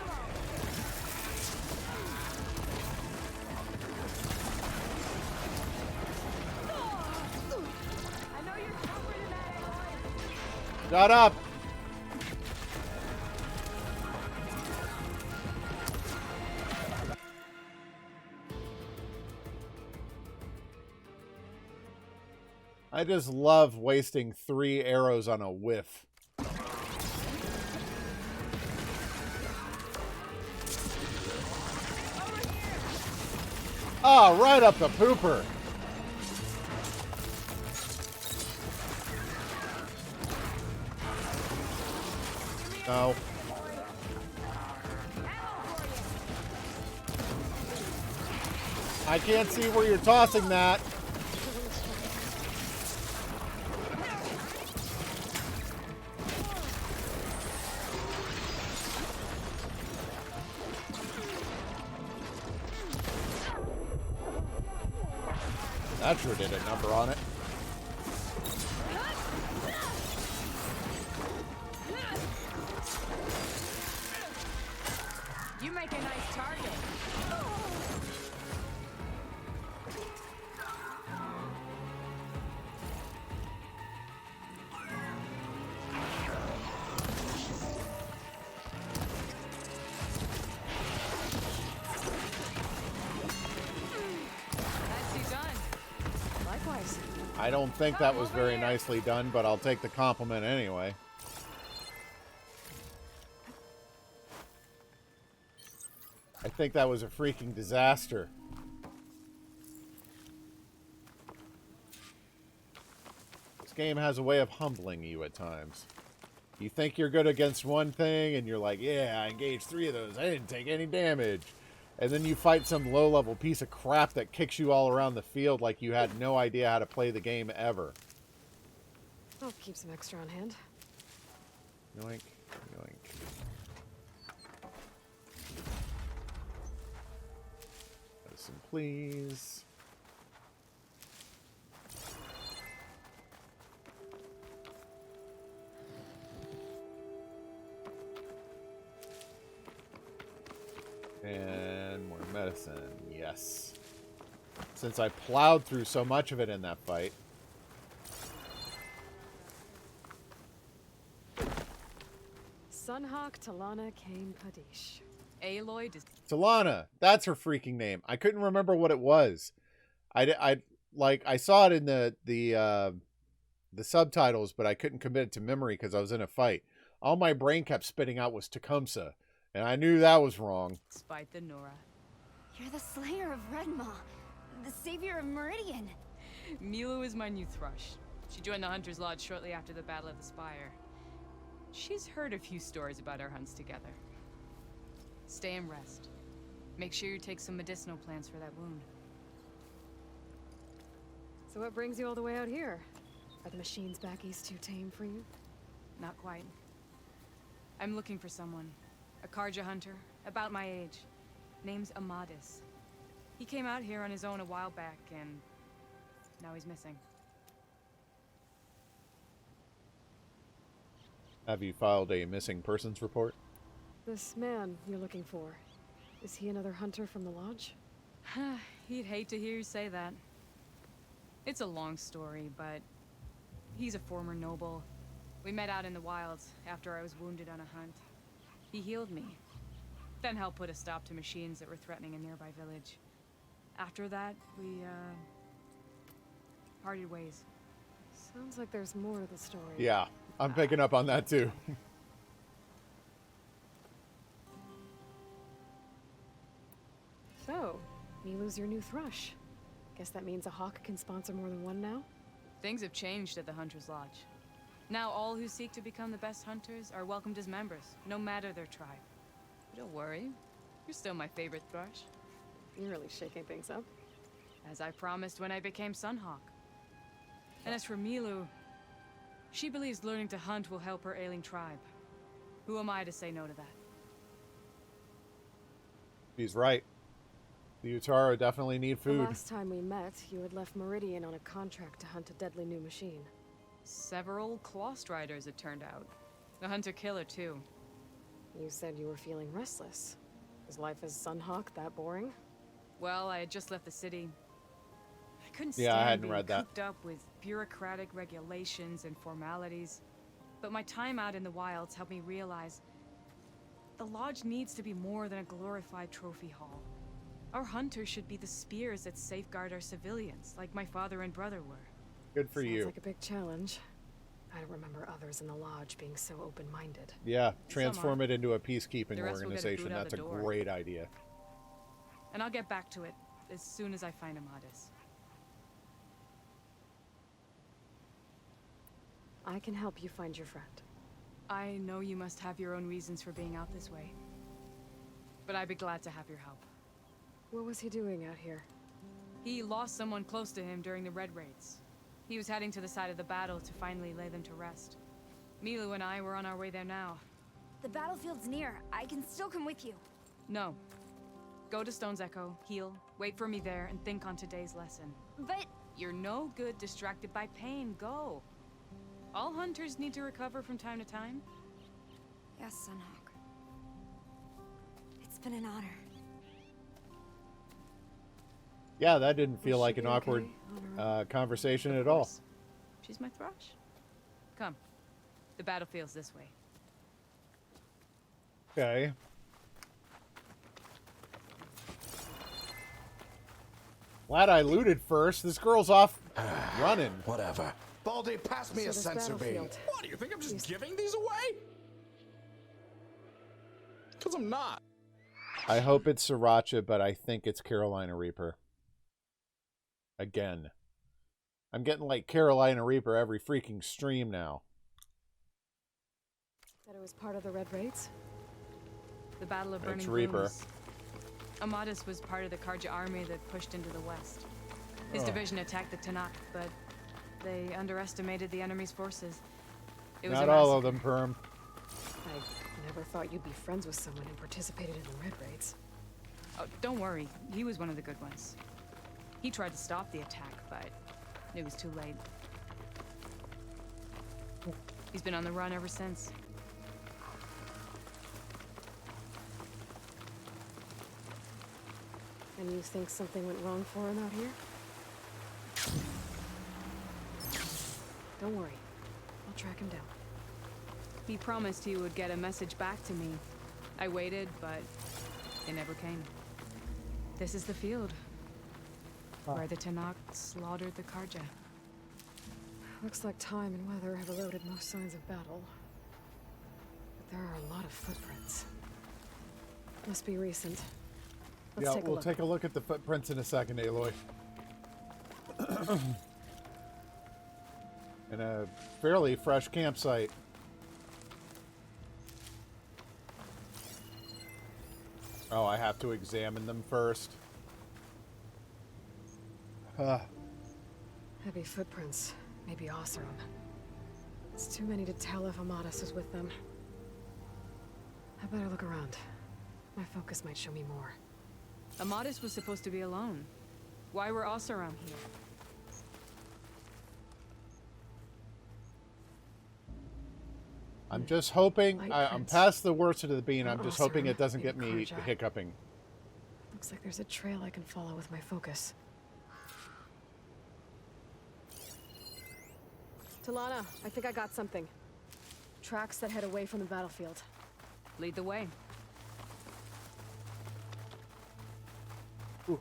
ammo. I know you're tougher than that, Aloy. Shut up! I just love wasting 3 arrows on a whiff. Oh, right up the pooper. No. I can't see where you're tossing that. That sure did a number on it. You make a nice target. Nicely done. Likewise. I don't think that was very nicely done, but I'll take the compliment anyway. I think that was a freaking disaster. This game has a way of humbling you at times. You think you're good against one thing, and you're like, yeah, I engaged 3 of those. I didn't take any damage. And then you fight some low-level piece of crap that kicks you all around the field like you had no idea how to play the game ever. I'll keep some extra on hand. Yoink, yoink. Medicine, please. And more medicine, yes. Since I plowed through so much of it in that fight. Sunhawk Talana Kane Padish. Aloy does. Talana, that's her freaking name. I couldn't remember what it was. I saw it in the subtitles, but I couldn't commit it to memory because I was in a fight. All my brain kept spitting out was Tecumseh, and I knew that was wrong. Despite the Nora. You're the slayer of Redmaw, the savior of Meridian. Milu is my new thrush. She joined the Hunter's Lodge shortly after the Battle of the Spire. She's heard a few stories about our hunts together. Stay and rest. Make sure you take some medicinal plants for that wound. So what brings you all the way out here? Are the machines back east too tame for you? Not quite. I'm looking for someone. A Karja hunter, about my age. Name's Amadis. He came out here on his own a while back, and now he's missing. Have you filed a missing persons report? This man you're looking for, is he another hunter from the lodge? He'd hate to hear you say that. It's a long story, but he's a former noble. We met out in the wilds after I was wounded on a hunt. He healed me, then helped put a stop to machines that were threatening a nearby village. After that, we, parted ways. Sounds like there's more to the story. Yeah, I'm picking up on that too. So, Milu's your new thrush. Guess that means a hawk can sponsor more than one now? Things have changed at the Hunter's Lodge. Now all who seek to become the best hunters are welcomed as members, no matter their tribe. But don't worry, you're still my favorite thrush. You're really shaking things up. As I promised when I became Sunhawk. And as for Milu, she believes learning to hunt will help her ailing tribe. Who am I to say no to that? He's right. The Utaro definitely need The food. last time we met, you had left Meridian on a contract to hunt a deadly new machine. Several claw striders, it turned out. The hunter-killer, too. You said you were feeling restless. Is life as Sunhawk that boring? Well, I had just left the city. I couldn't Yeah, I stand hadn't being read that. cooped up with bureaucratic regulations and formalities. But my time out in the wilds helped me realize the lodge needs to be more than a glorified trophy hall. Our hunters should be the spears that safeguard our civilians, like my father and brother were. Good for you. Sounds like a big challenge. I don't remember others in the lodge being so open-minded. Yeah, transform it into a peacekeeping The rest will get a organization. boot out That's the a door. great idea. And I'll get back to it as soon as I find Amadis. I can help you find your friend. I know you must have your own reasons for being out this way. But I'd be glad to have your help. What was he doing out here? He lost someone close to him during the Red Raids. He was heading to the side of the battle to finally lay them to rest. Milu and I were on our way there now. The battlefield's near. I can still come with you. No. Go to Stone's Echo, heal, wait for me there, and think on today's lesson. But... You're no good distracted by pain. Go. All hunters need to recover from time to time. Yes, Sunhawk. It's been an honor. Yeah, that didn't feel Will like she an be awkward okay on her own? conversation Of at all. course. She's my thrush. Come. The battlefield's this way. Okay. Glad I looted first. This girl's off running. Whatever. Baldy, pass me a this sensor beam. battlefield. What, do you think I'm just giving these away? Because I'm not. I hope it's Sriracha, but I think it's Carolina Reaper. Again. I'm getting like Carolina Reaper every freaking stream now. Said it was part of the Red Raids? The Battle of It's Burning Reaper. Blooms. Amadis was part of the Karja army that pushed into the west. His division attacked the Tanakh, but they underestimated the enemy's forces. It was Not a all of massacre. them, Perm. I never thought you'd be friends with someone who participated in the Red Raids. Oh, don't worry. He was one of the good ones. He tried to stop the attack, but it was too late. He's been on the run ever since. And you think something went wrong for him out here? Don't worry. I'll track him down. He promised he would get a message back to me. I waited, but it never came. This is the field. Where the Tanakh slaughtered the Karja. Looks like time and weather have eroded most signs of battle. But there are a lot of footprints. Must be recent. Let's Yeah, take a we'll look. take a look at the footprints in a second, Aloy. In a fairly fresh campsite. Oh, I have to examine them first. Heavy footprints. Maybe Oseram. It's too many to tell if Amadis is with them. I better look around. My focus might show me more. Amadis was supposed to be alone. Why were Oseram here? I'm just hoping... Light I'm prints. past the worst of the bean. I'm From just hoping Oseram, it doesn't get maybe me Karja. hiccuping. Looks like there's a trail I can follow with my focus. Talana, I think I got something. Tracks that head away from the battlefield. Lead the way. Ooh.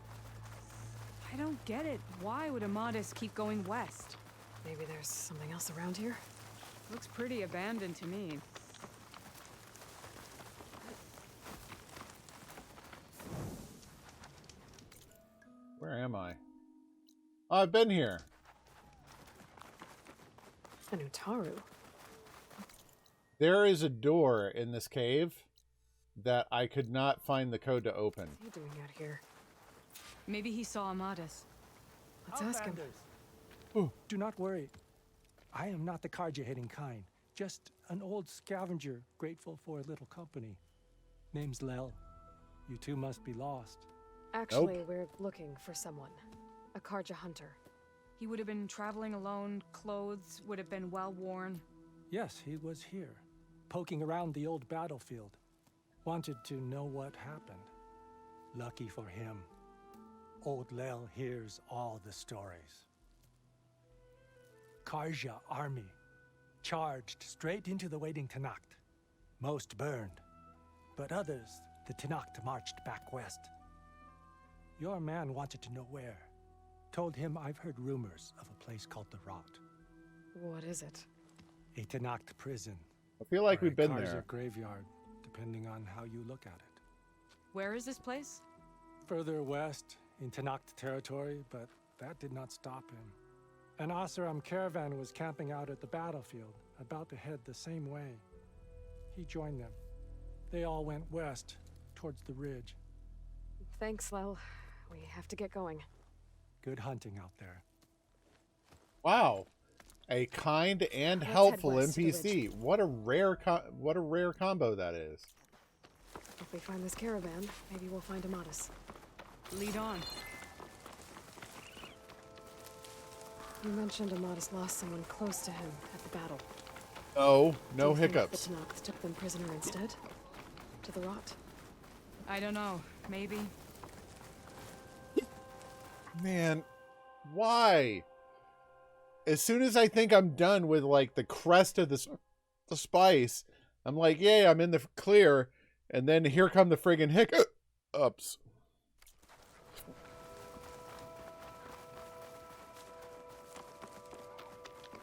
I don't get it. Why would Amadis keep going west? Maybe there's something else around here? Looks pretty abandoned to me. Where am I? Oh, I've been here. An Utaru. There is a door in this cave that I could not find the code to open. What's he doing out here? Maybe he saw Amadis. Let's ask him. Outlanders. Do not worry. I am not the Karja-hating kind. Just an old scavenger grateful for a little company. Name's Lel. You two must be lost. Actually, we're looking for someone. A Karja hunter. He would have been traveling alone, clothes would have been well worn. Yes, he was here, poking around the old battlefield. Wanted to know what happened. Lucky for him, old Lel hears all the stories. Karja army charged straight into the waiting Tenakth. Most burned, but others, the Tenakth marched back west. Your man wanted to know where. Told him I've heard rumors of a place called the Rot. What is it? A Tenakth prison. I feel like or we've been a Karja there. graveyard, depending on how you look at it. Where is this place? Further west, in Tenakth territory, but that did not stop him. An Oseram caravan was camping out at the battlefield, about to head the same way. He joined them. They all went west, towards the ridge. Thanks, Lel. We have to get going. Good hunting out there. Wow, a kind and Let's helpful head west to the NPC. What a rare combo that is. If we find this caravan, maybe we'll find Amatis. Lead on. You mentioned Amatis lost someone close to him at the battle. Oh, no Do you think hiccups. the Tenakth took them prisoner instead? To the Rot? I don't know. Maybe. Man, why? As soon as I think I'm done with like the crest of the spice, I'm like, yay, I'm in the clear, and then here come the friggin' hiccups.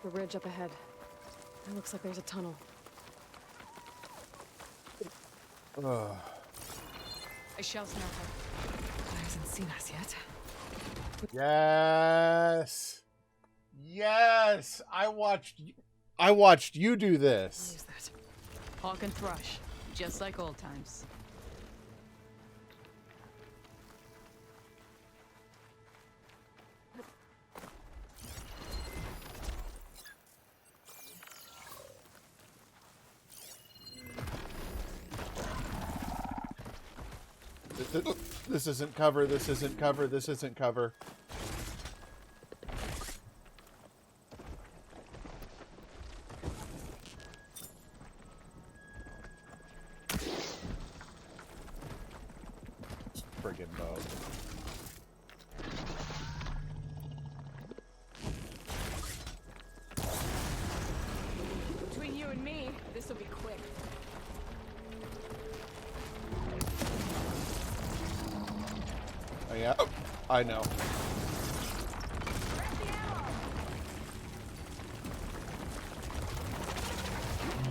The ridge up ahead. It looks like there's a tunnel. I shall snap her. He hasn't seen us yet. Yes. Yes. I watched you do I'll this. use that. Hawk and thrush, just like old times. This isn't cover. This isn't cover. This isn't cover. Friggin' bow. Between you and me, this will be quick. Oh, yeah. Oh, I know.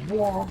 Whoa.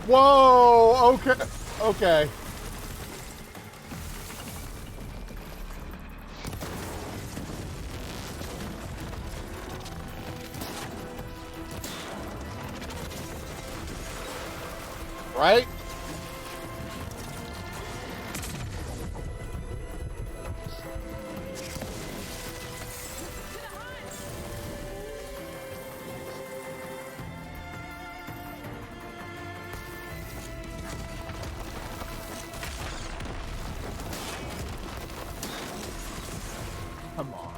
Whoa! Okay. Okay. Right? Come on.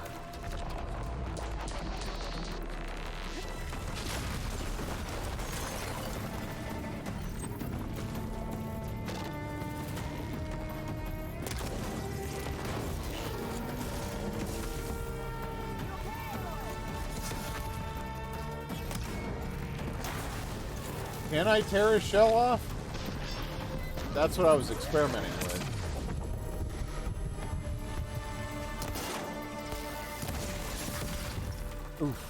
Can I tear his shell off? That's what I was experimenting with. Oof.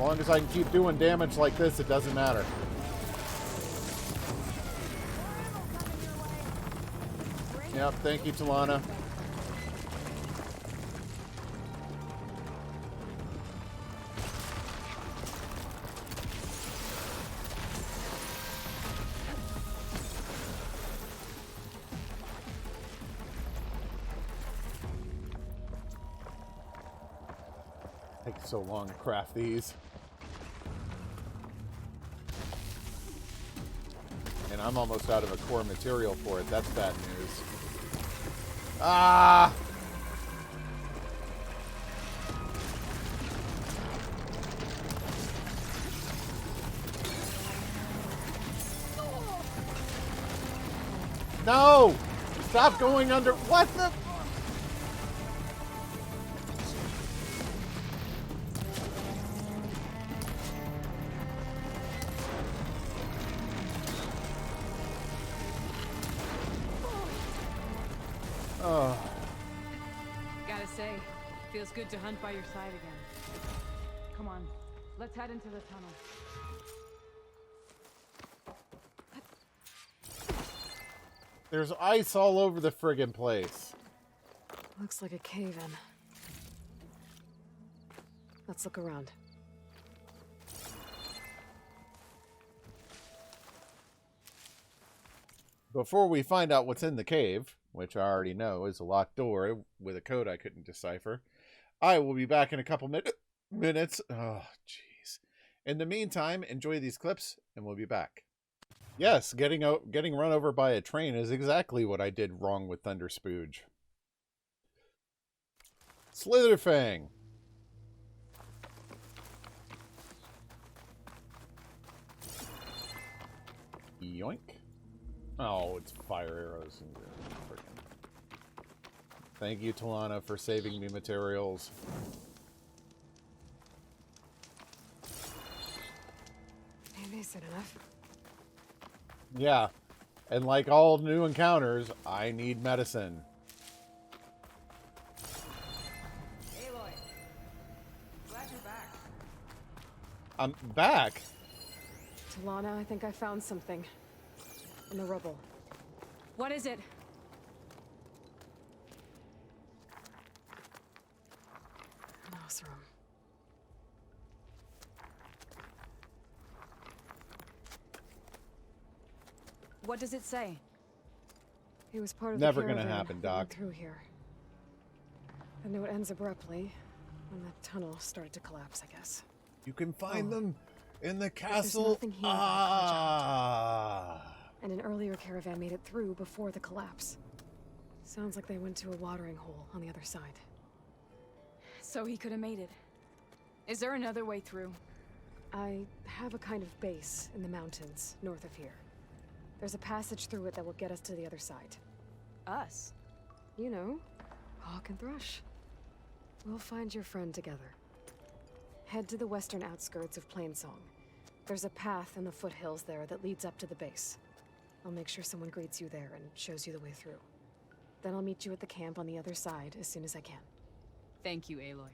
long as I can keep doing damage like this, it doesn't matter. Yep, thank you, Talana. Takes so long to craft these. And I'm almost out of a core material for it. That's bad news. Ah! No! Stop going under. What the? Oh. Gotta say, feels good to hunt by your side again. Come on, let's head into the tunnel. There's ice all over the friggin' place. Looks like a cave-in. Let's look around. Before we find out what's in the cave, which I already know is a locked door with a code I couldn't decipher, I will be back in a couple minutes. Oh, jeez. In the meantime, enjoy these clips, and we'll be back. Yes, getting run over by a train is exactly what I did wrong with Thunder Spooge. Slitherfang. Yoink. Oh, it's fire arrows. Thank you, Talana, for saving me materials. Maybe it's enough. Yeah, and like all new encounters, I need medicine. Aloy, glad you're back. I'm back? Talana, I think I found something. In the rubble. What is it? Mouse room. What does it say? He was part of Never the gonna caravan happen, that went Doc. through here. The note ends abruptly when the tunnel started to collapse, I guess. You can find Oh. them in the There's castle. nothing here about Ah. And an earlier caravan made it through before the collapse. Sounds like they went to a watering hole on the other side. So he could have made it. Is there another way through? I have a kind of base in the mountains north of here. There's a passage through it that will get us to the other side. Us? You know, Hawk and Thrush. We'll find your friend together. Head to the western outskirts of Plainsong. There's a path in the foothills there that leads up to the base. I'll make sure someone greets you there and shows you the way through. Then I'll meet you at the camp on the other side as soon as I can. Thank you, Aloy.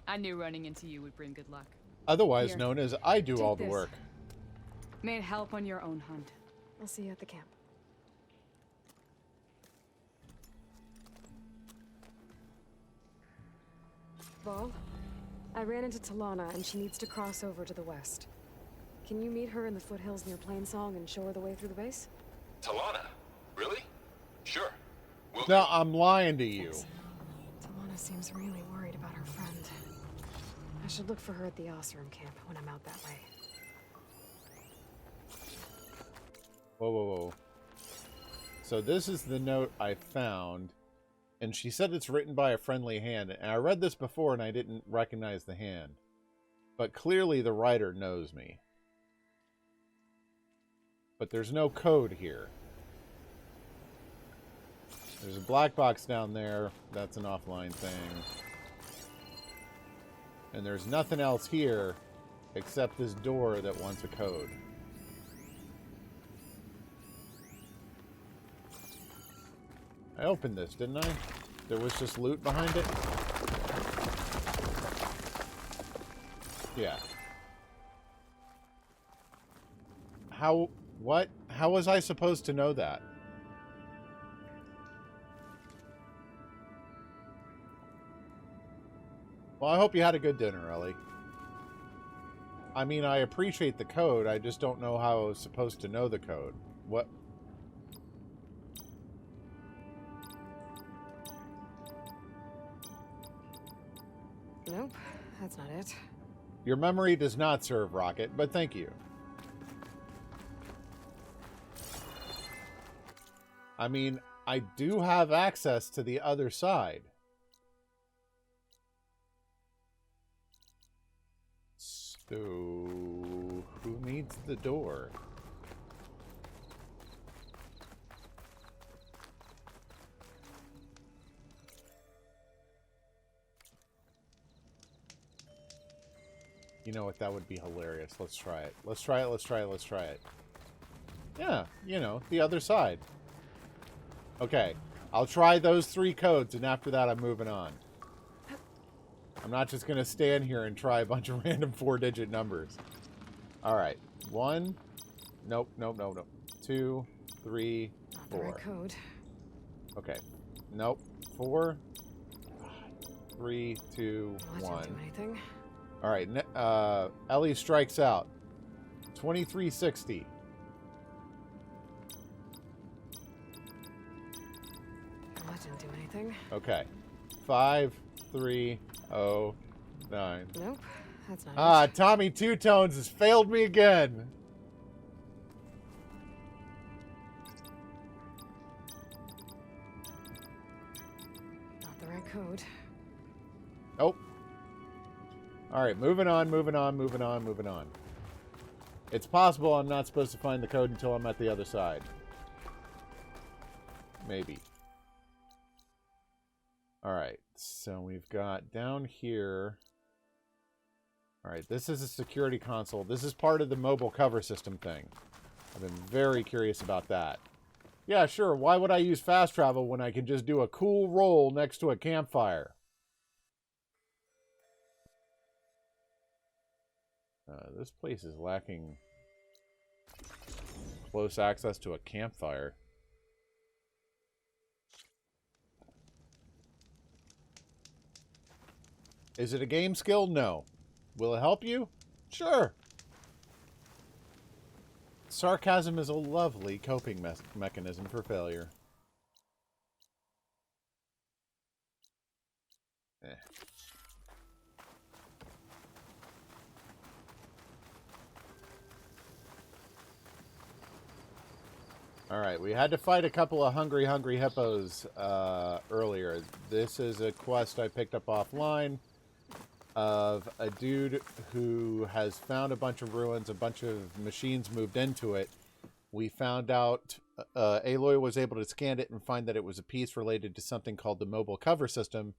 I knew running into you would bring good luck. Otherwise Here. known as I do Take all the this. work. May it help on your own hunt. I'll see you at the camp. Vol, I ran into Talana and she needs to cross over to the west. Can you meet her in the foothills near Plainsong and show her the way through the base? Talana? Really? Sure. We'll No, I'm lying to you. Thanks. Talana seems really worried about her friend. I should look for her at the Osram camp when I'm out that way. Whoa, whoa, whoa. So this is the note I found, and she said it's written by a friendly hand. And I read this before and I didn't recognize the hand. But clearly the writer knows me. But there's no code here. There's a black box down there. That's an offline thing. And there's nothing else here except this door that wants a code. I opened this, didn't I? There was just loot behind it? Yeah. What? How was I supposed to know that? Well, I hope you had a good dinner, Ellie. I mean, I appreciate the code. I just don't know how I was supposed to know the code. What? Nope, that's not it. Your memory does not serve, Rocket, but thank you. I mean, I do have access to the other side. So, who needs the door? You know what? That would be hilarious. Let's try it. Let's try it. Let's try it. Let's try it. Yeah, you know, the other side. Okay, I'll try those 3 codes, and after that, I'm moving on. I'm not just going to stand here and try a bunch of random 4-digit numbers. All right. 1. Nope, nope, nope, nope. 2, 3, 4. Not the right code. Okay. Nope. 4, 3, 2, Well, 1. that didn't do anything. All right. Ellie strikes out. 2360. Well, that didn't do anything. Okay. 5, 3, 0, 9. Nope, that's not Ah, it. Tommy Two Tones has failed me again. Not the right code. Oh. All right, moving on, moving on, moving on, moving on. It's possible I'm not supposed to find the code until I'm at the other side. Maybe. All right, so we've got down here. All right, this is a security console. This is part of the mobile cover system thing. I've been very curious about that. Yeah, sure. Why would I use fast travel when I can just do a cool roll next to a campfire? This place is lacking close access to a campfire. Is it a game skill? No. Will it help you? Sure. Sarcasm is a lovely coping mechanism for failure. Eh. Alright, we had to fight a couple of hungry hippos earlier. This is a quest I picked up offline of a dude who has found a bunch of ruins, a bunch of machines moved into it. We found out Aloy was able to scan it and find that it was a piece related to something called the mobile cover system,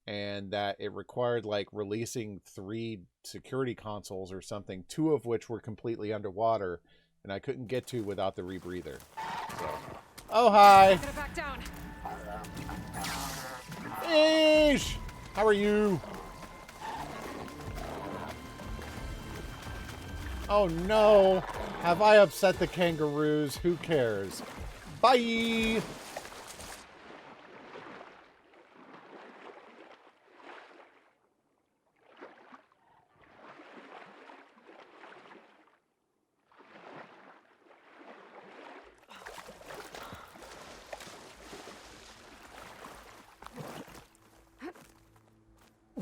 and that it required like releasing 3 security consoles or something, 2 of which were completely underwater, and I couldn't get to without the rebreather. So, oh hi! Get it back down. Ish! How are you? Oh no! Have I upset the kangaroos? Who cares? Bye!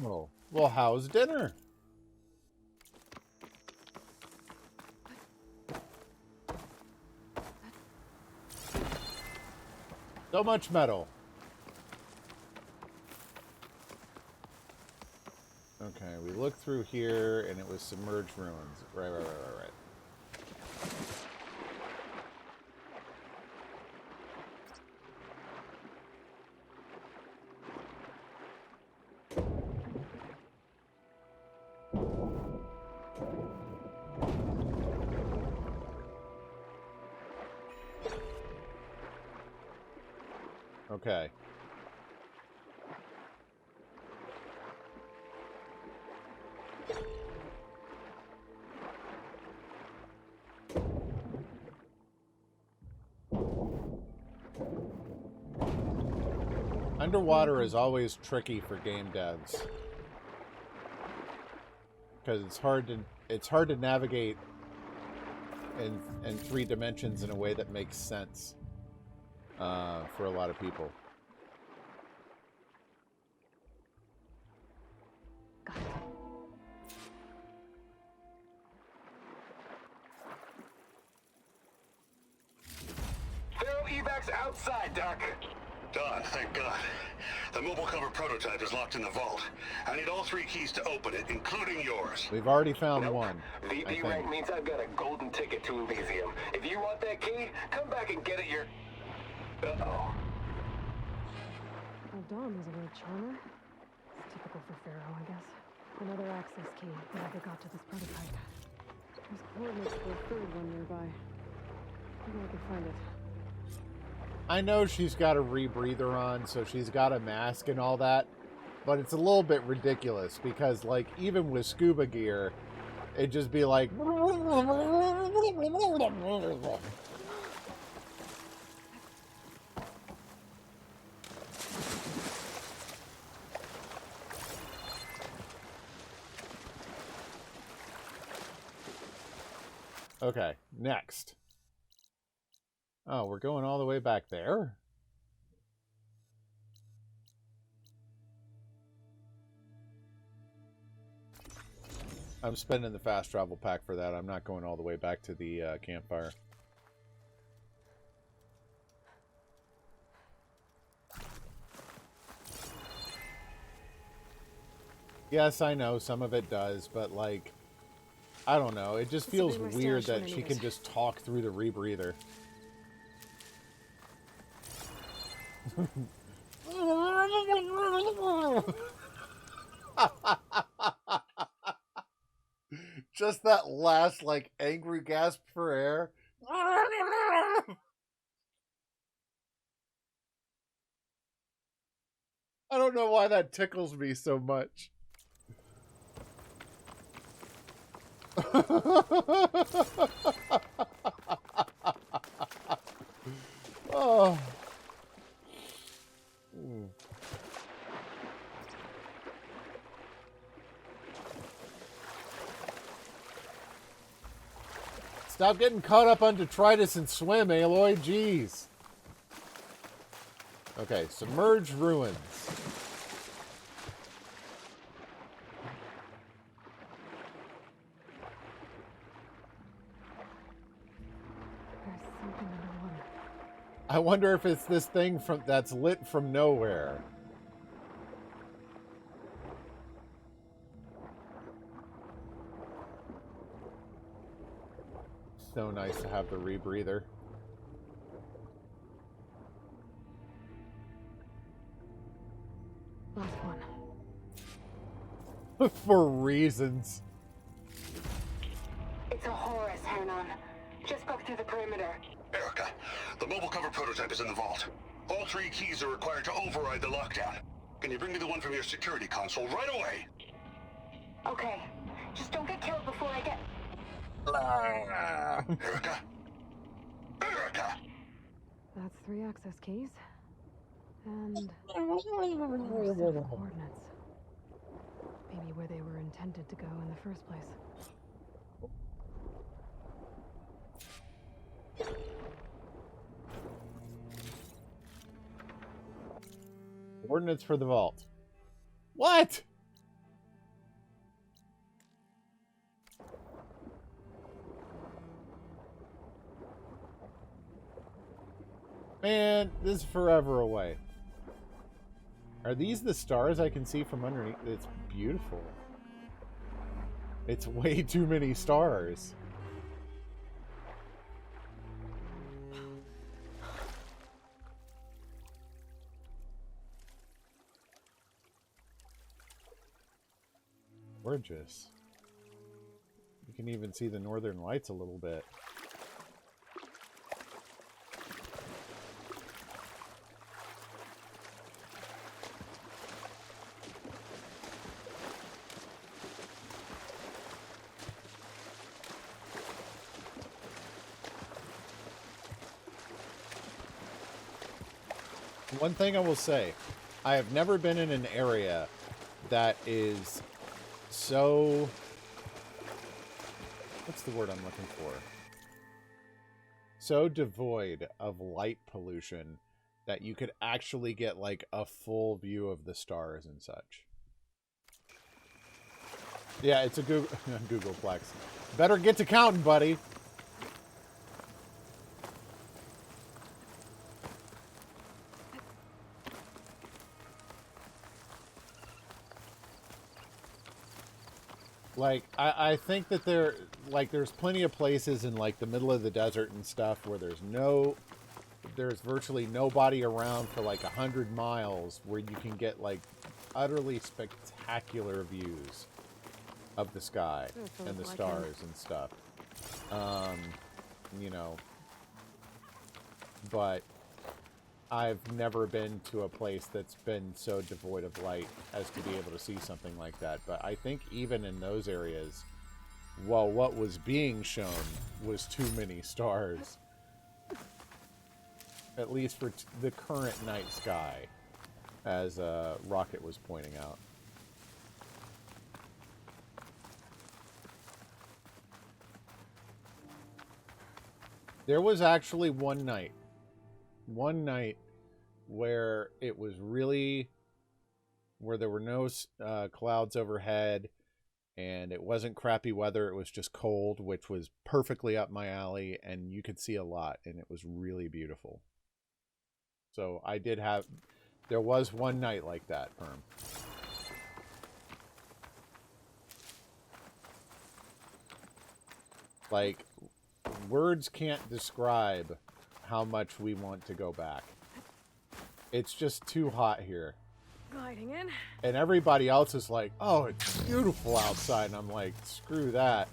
Oh, well, how's dinner? So much metal. Okay, we looked through here and it was submerged ruins. Right. Okay. Underwater is always tricky for game devs because it's hard to navigate in 3 dimensions in a way that makes sense for a lot of people. Evacs outside, Doc. Done, thank God. The mobile cover prototype is locked in the vault. I need all 3 keys to open it, including yours. We've already found one. VP rank means I've got a golden ticket to Elysium. If you want that key, come back and get it your... Uh-oh. Well, Dawn was a real charmer. It's typical for Pharaoh, I guess. Another access key that never got to this prototype. There's coordinates for a 3rd one nearby. Maybe I can find it. I know she's got a rebreather on, so she's got a mask and all that, but it's a little bit ridiculous because, like, even with scuba gear, it'd just be like... Okay, next. Oh, we're going all the way back there? I'm spending the fast travel pack for that. I'm not going all the way back to the campfire. Yes, I know, some of it does, but like, I don't know. It just feels weird that she can just talk through the rebreather. Just that last, like, angry gasp for air. I don't know why that tickles me so much. Oh. Stop getting caught up on detritus and swim, Aloy. Jeez. Okay, submerged ruins. There's something underwater. I wonder if it's this thing that's lit from nowhere. So nice to have the rebreather. Last one. For reasons. It's a Horus, Hernon. Just broke through the perimeter. Erica, the mobile cover prototype is in the vault. All 3 keys are required to override the lockdown. Can you bring me the one from your security console right away? Okay. Just don't get killed before I get... Erica? Erica! That's 3 access keys. And... another set of coordinates. Maybe where they were intended to go in the first place. Coordinates for the vault. What? Man, this is forever away. Are these the stars I can see from underneath? It's beautiful. It's way too many stars. Gorgeous. You can even see the northern lights a little bit. One thing I will say, I have never been in an area that is so... What's the word I'm looking for? So devoid of light pollution that you could actually get, like, a full view of the stars and such. Yeah, it's a Google Googleplex. Better get to counting, buddy. Like, I think that there's plenty of places in, like, the middle of the desert and stuff where there's virtually nobody around for, like, 100 miles where you can get, like, utterly spectacular views of the sky and the stars and stuff. You know, but I've never been to a place that's been so devoid of light as to be able to see something like that. But I think even in those areas, well, what was being shown was too many stars. At least for the current night sky, as Rocket was pointing out. There was actually one night where it was really, where there were no clouds overhead and it wasn't crappy weather. It was just cold, which was perfectly up my alley, and you could see a lot, and it was really beautiful. So there was one night like that, Perm. Like, words can't describe how much we want to go back. It's just too hot here. Gliding in. And everybody else is like, oh, it's beautiful outside. And I'm like, screw that.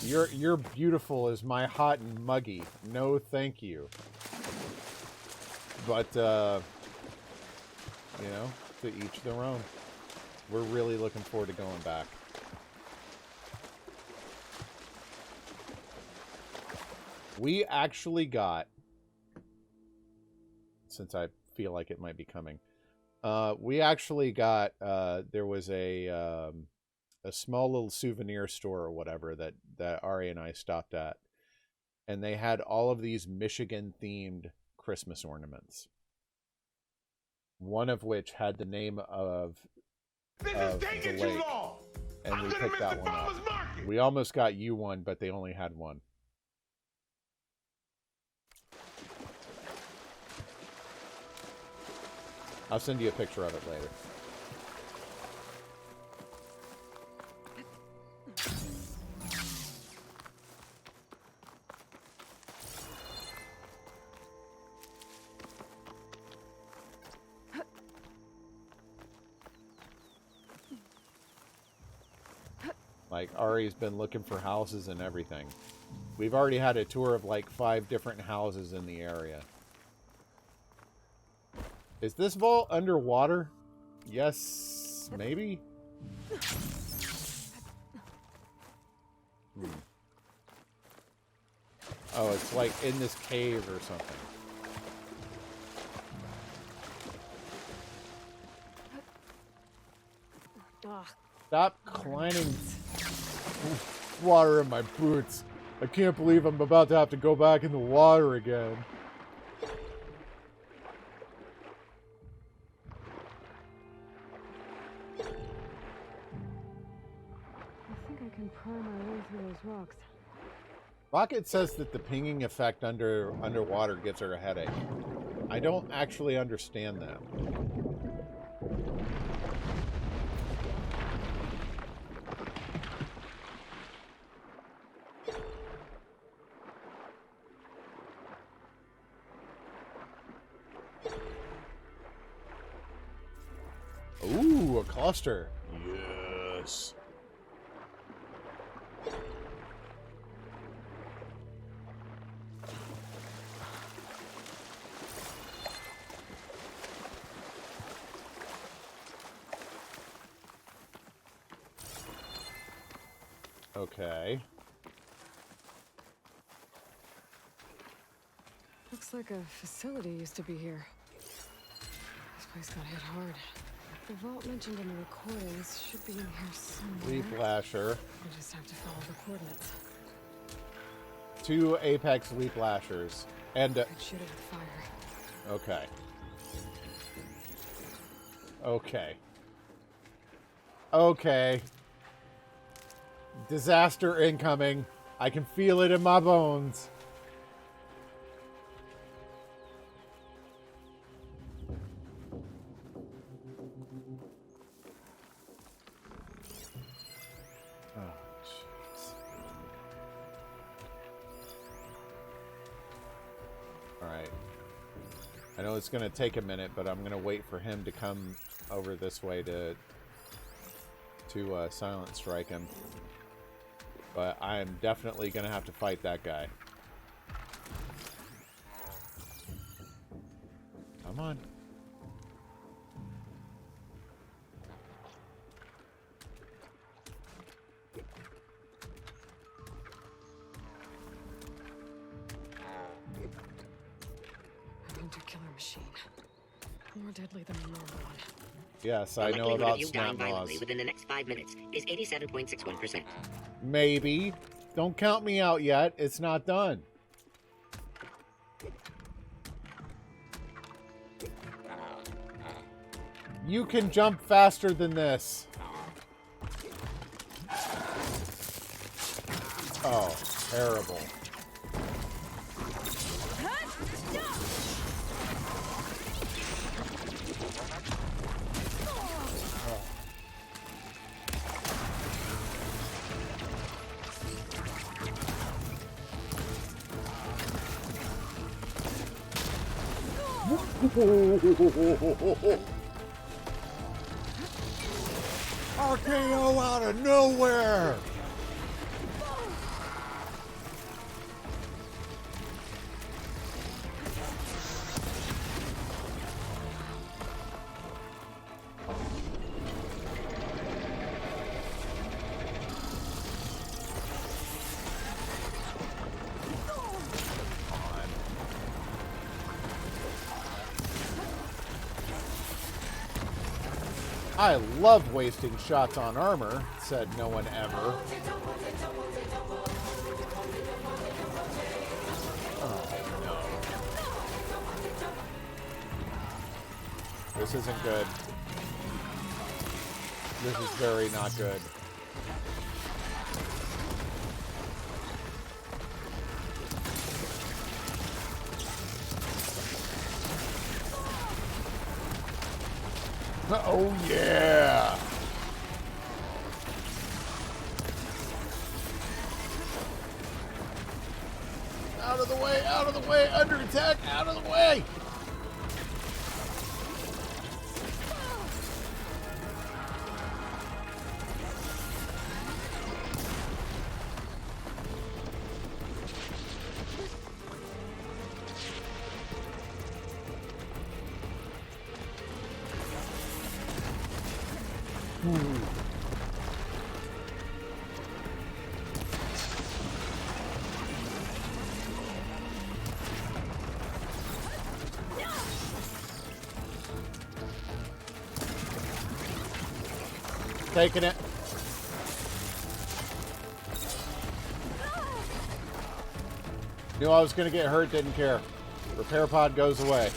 Your beautiful is my hot and muggy. No, thank you. But, you know, to each their own. We're really looking forward to going back. We actually got, since I feel like it might be coming, we actually got, there was a small little souvenir store or whatever that Ari and I stopped at. And they had all of these Michigan-themed Christmas ornaments. One of which had the name of the lake. And we picked that one up. We almost got you one, but they only had one. I'll send you a picture of it later. Like, Ari's been looking for houses and everything. We've already had a tour of like 5 different houses in the area. Is this vault underwater? Yes, maybe? Oh, it's like in this cave or something. Stop climbing. Water in my boots. I can't believe I'm about to have to go back in the water again. Rocks. Rocket says that the pinging effect underwater gives her a headache. I don't actually understand that. Ooh, a cluster. Yes. Okay. Looks like a facility used to be here. place got hit hard. The vault mentioned in the recordings should be in here somewhere. Leaf lasher. I just have to follow the coordinates. 2 apex leaf lashers. And I'd shoot it with fire. okay. Okay. Okay. Disaster incoming. I can feel it in my bones. Oh, jeez. All right. I know it's going to take a minute, but I'm going to wait for him to come over this way to silent strike him. But I am definitely going to have to fight that guy. Come on. A hunter killer machine. More deadly than a normal one. Yes, The I know likelihood about of you dying snap violently laws. within the next 5 minutes is 87.61%. Maybe. Don't count me out yet. It's not done. You can jump faster than this. Oh, terrible. RKO out of nowhere! I love wasting shots on armor, said no one ever. Oh, no. This isn't good. This is very not good. Oh, yeah. Out of the way, out of the way, under attack, out of the way. Taking it. Knew I was going to get hurt, didn't care. Repair pod goes away.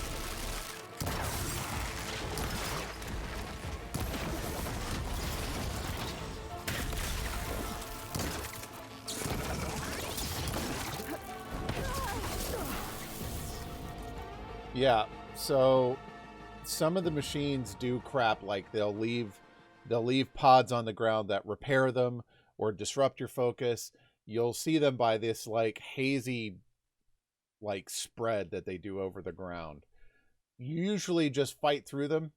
Yeah, so some of the machines do crap, like they'll leave pods on the ground that repair them or disrupt your focus. You'll see them by this like hazy like spread that they do over the ground. You usually just fight through them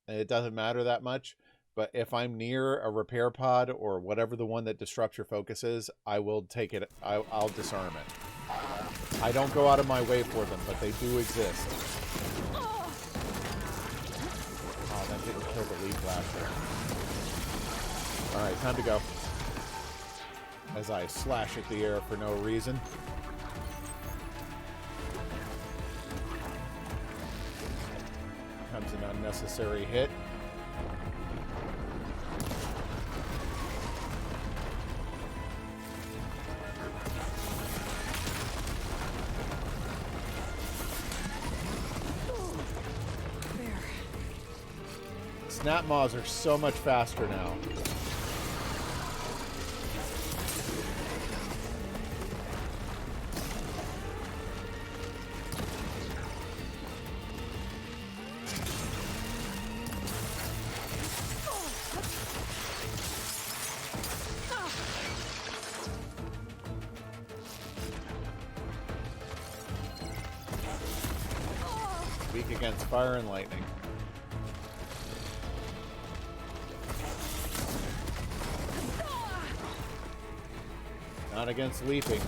and it doesn't matter that much. But if I'm near a repair pod or whatever the one that disrupts your focus is, I will take it. I'll disarm it. I don't go out of my way for them, but they do exist. Oh, that didn't kill the leaf lasher. Alright, time to go. As I slash at the air for no reason. Time was an unnecessary hit. Snap maws are so much faster now. Weak against fire and lightning. Not against leaping.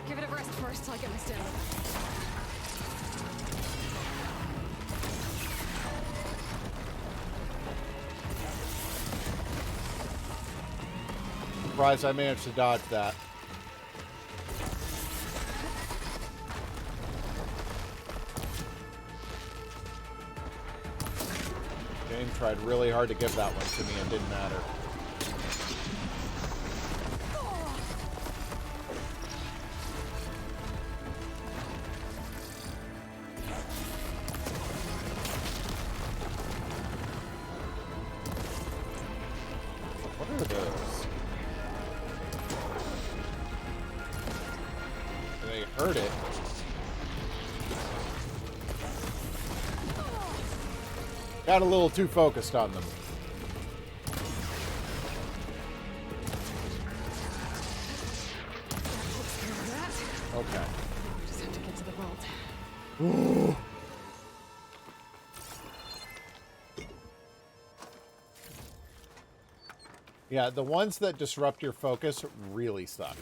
Give it a rest first till I get my stamina. Surprised I managed to dodge that. James tried really hard to give that one to me and didn't matter. What are those? They hurt it. Got a little too focused on them. Okay. Just have to get to the vault. Ooh. Yeah, the ones that disrupt your focus really suck.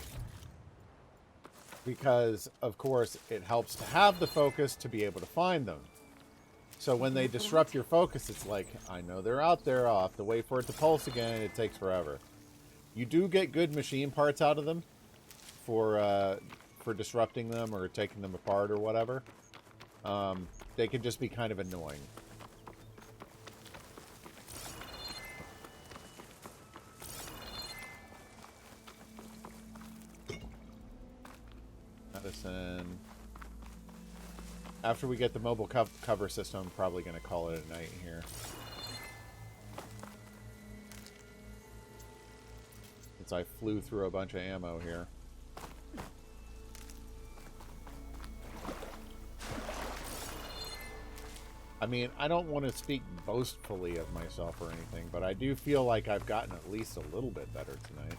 Because, of course, it helps to have the focus to be able to find them. So when they disrupt your focus, it's like, I know they're out there, I'll have to wait for it to pulse again, it takes forever. You do get good machine parts out of them for disrupting them or taking them apart or whatever. They can just be kind of annoying. Medicine. After we get the mobile cover system, I'm probably going to call it a night here. Since I flew through a bunch of ammo here. I mean, I don't want to speak boastfully of myself or anything, but I do feel like I've gotten at least a little bit better tonight.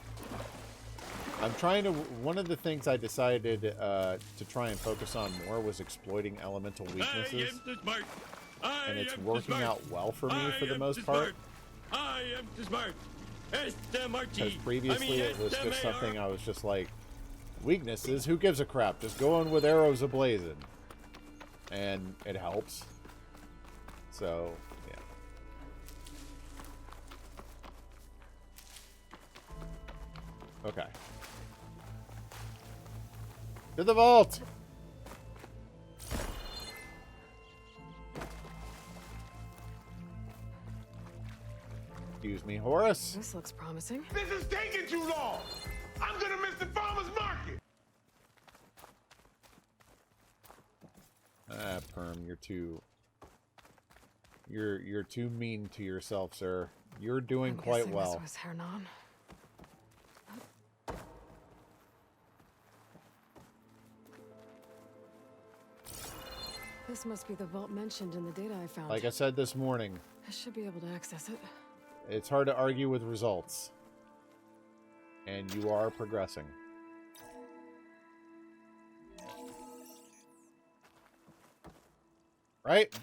I'm trying to... One of the things I decided to try and focus on more was exploiting elemental weaknesses. And it's working out well for me for the most part. I am too smart. Because previously it was just something I was just like, weaknesses? Who gives a crap? Just go in with arrows ablazing. And it helps. So, yeah. Okay. To the vault! Excuse me, Horace. This looks promising. This is taking too long. I'm gonna miss the farmer's market. Ah, Perm, you're too mean to yourself, sir. You're doing quite well. This was Hernan. This must be the vault mentioned in the data I found. Like I said this morning, I should be able to access it. it's hard to argue with results. And you are progressing. Right?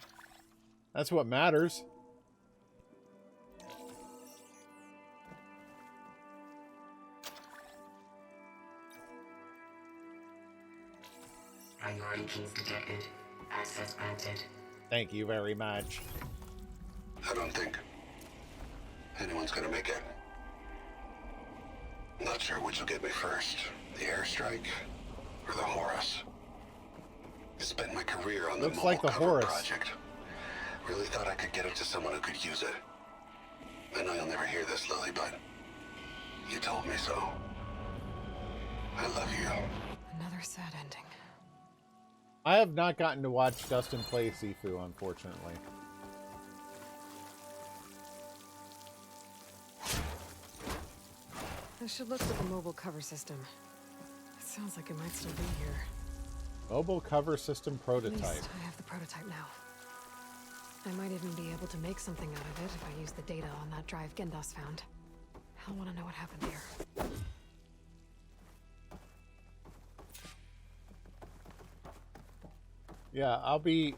That's what matters. Foreign keys detected. Access granted. Thank you very much. I don't think anyone's gonna make it. Not sure which will get me first, the airstrike or the Horus. Spent my career on the Looks like the mobile cover Horus project. Really thought I could get it to someone who could use it. I know you'll never hear this, Lily, but you told me so. I love you. Another sad ending. I have not gotten to watch Dustin play Sifu, unfortunately. I should look at the mobile cover system. It sounds like it might still be here. Mobile cover system At prototype. least I have the prototype now. I might even be able to make something out of it if I use the data on that drive Gendas found. I'll want to know what happened there. Yeah, I'll be...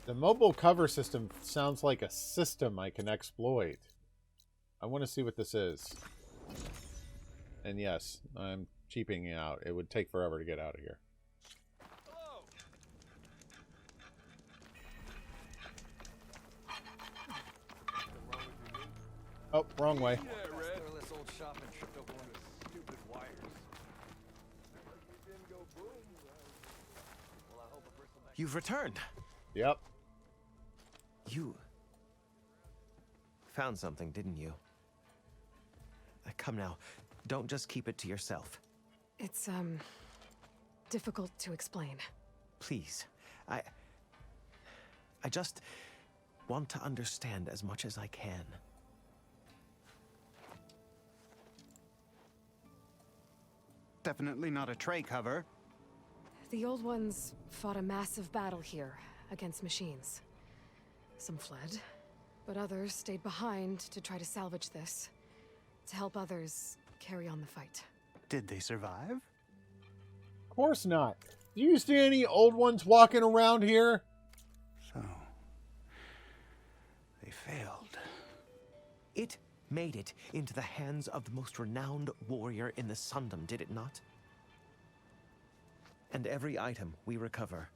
The mobile cover system sounds like a system I can exploit. I want to see what this is. And yes, I'm cheaping out. It would take forever to get out of here. Oh, wrong way. You've returned. Yep. You found something, didn't you? Come now, don't just keep it to yourself. It's, difficult to explain. Please, I just want to understand as much as I can. Definitely not a tray cover. The old ones fought a massive battle here against machines. Some fled, but others stayed behind to try to salvage this, to help others carry on the fight. Did they survive? Of course not. Do you see any old ones walking around here? So, they failed. It made it into the hands of the most renowned warrior in the Sundom, did it not? And every item we recover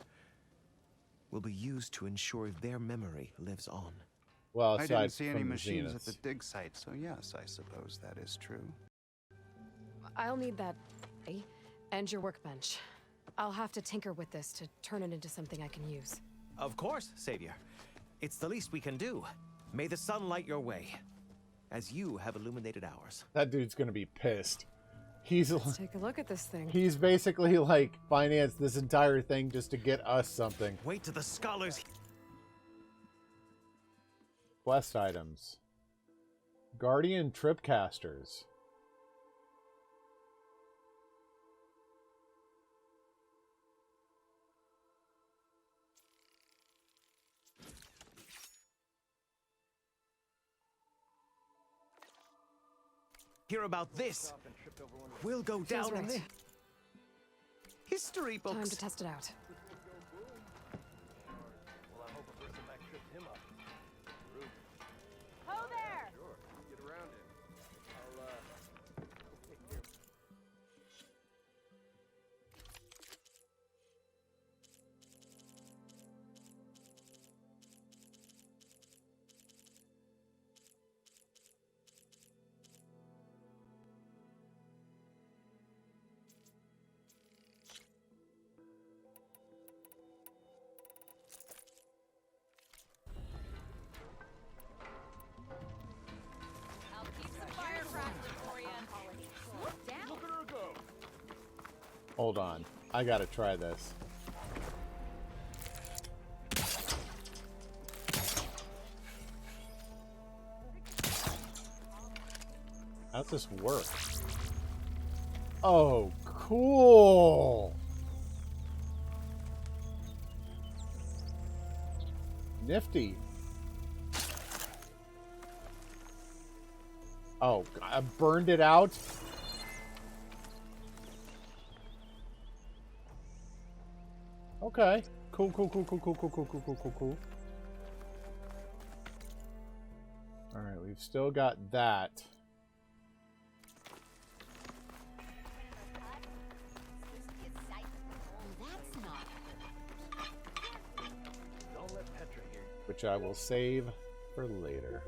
will be used to ensure their memory lives on. Well, I aside didn't see any from the machines at Zeniths. the dig site, so yes, I suppose that is true. I'll need that, and your workbench. I'll have to tinker with this to turn it into something I can use. Of course, Savior. It's the least we can do. May the sun light your way, as you have illuminated ours. That dude's gonna be pissed. Let's take a look at this thing. He's basically like financed this entire thing just to get us something. Wait till the scholars. Quest items. Guardian Tripcasters. Hear about this. We'll go Feels down in right. the history books. Time to test it out. Well, I hope a person back tripped him up. Rude. Ho there! Sure, get around it. I'll take care of it. I'll keep some fire cracking for you. Slow down. Look at her go. Hold on. I gotta try this. How's this work? Oh, cool! Nifty. Oh, I burned it out? Okay. Cool, cool, cool, cool, cool, cool, cool, cool, cool, cool, cool. Alright, we've still got that. Oh, that's which I will save for later.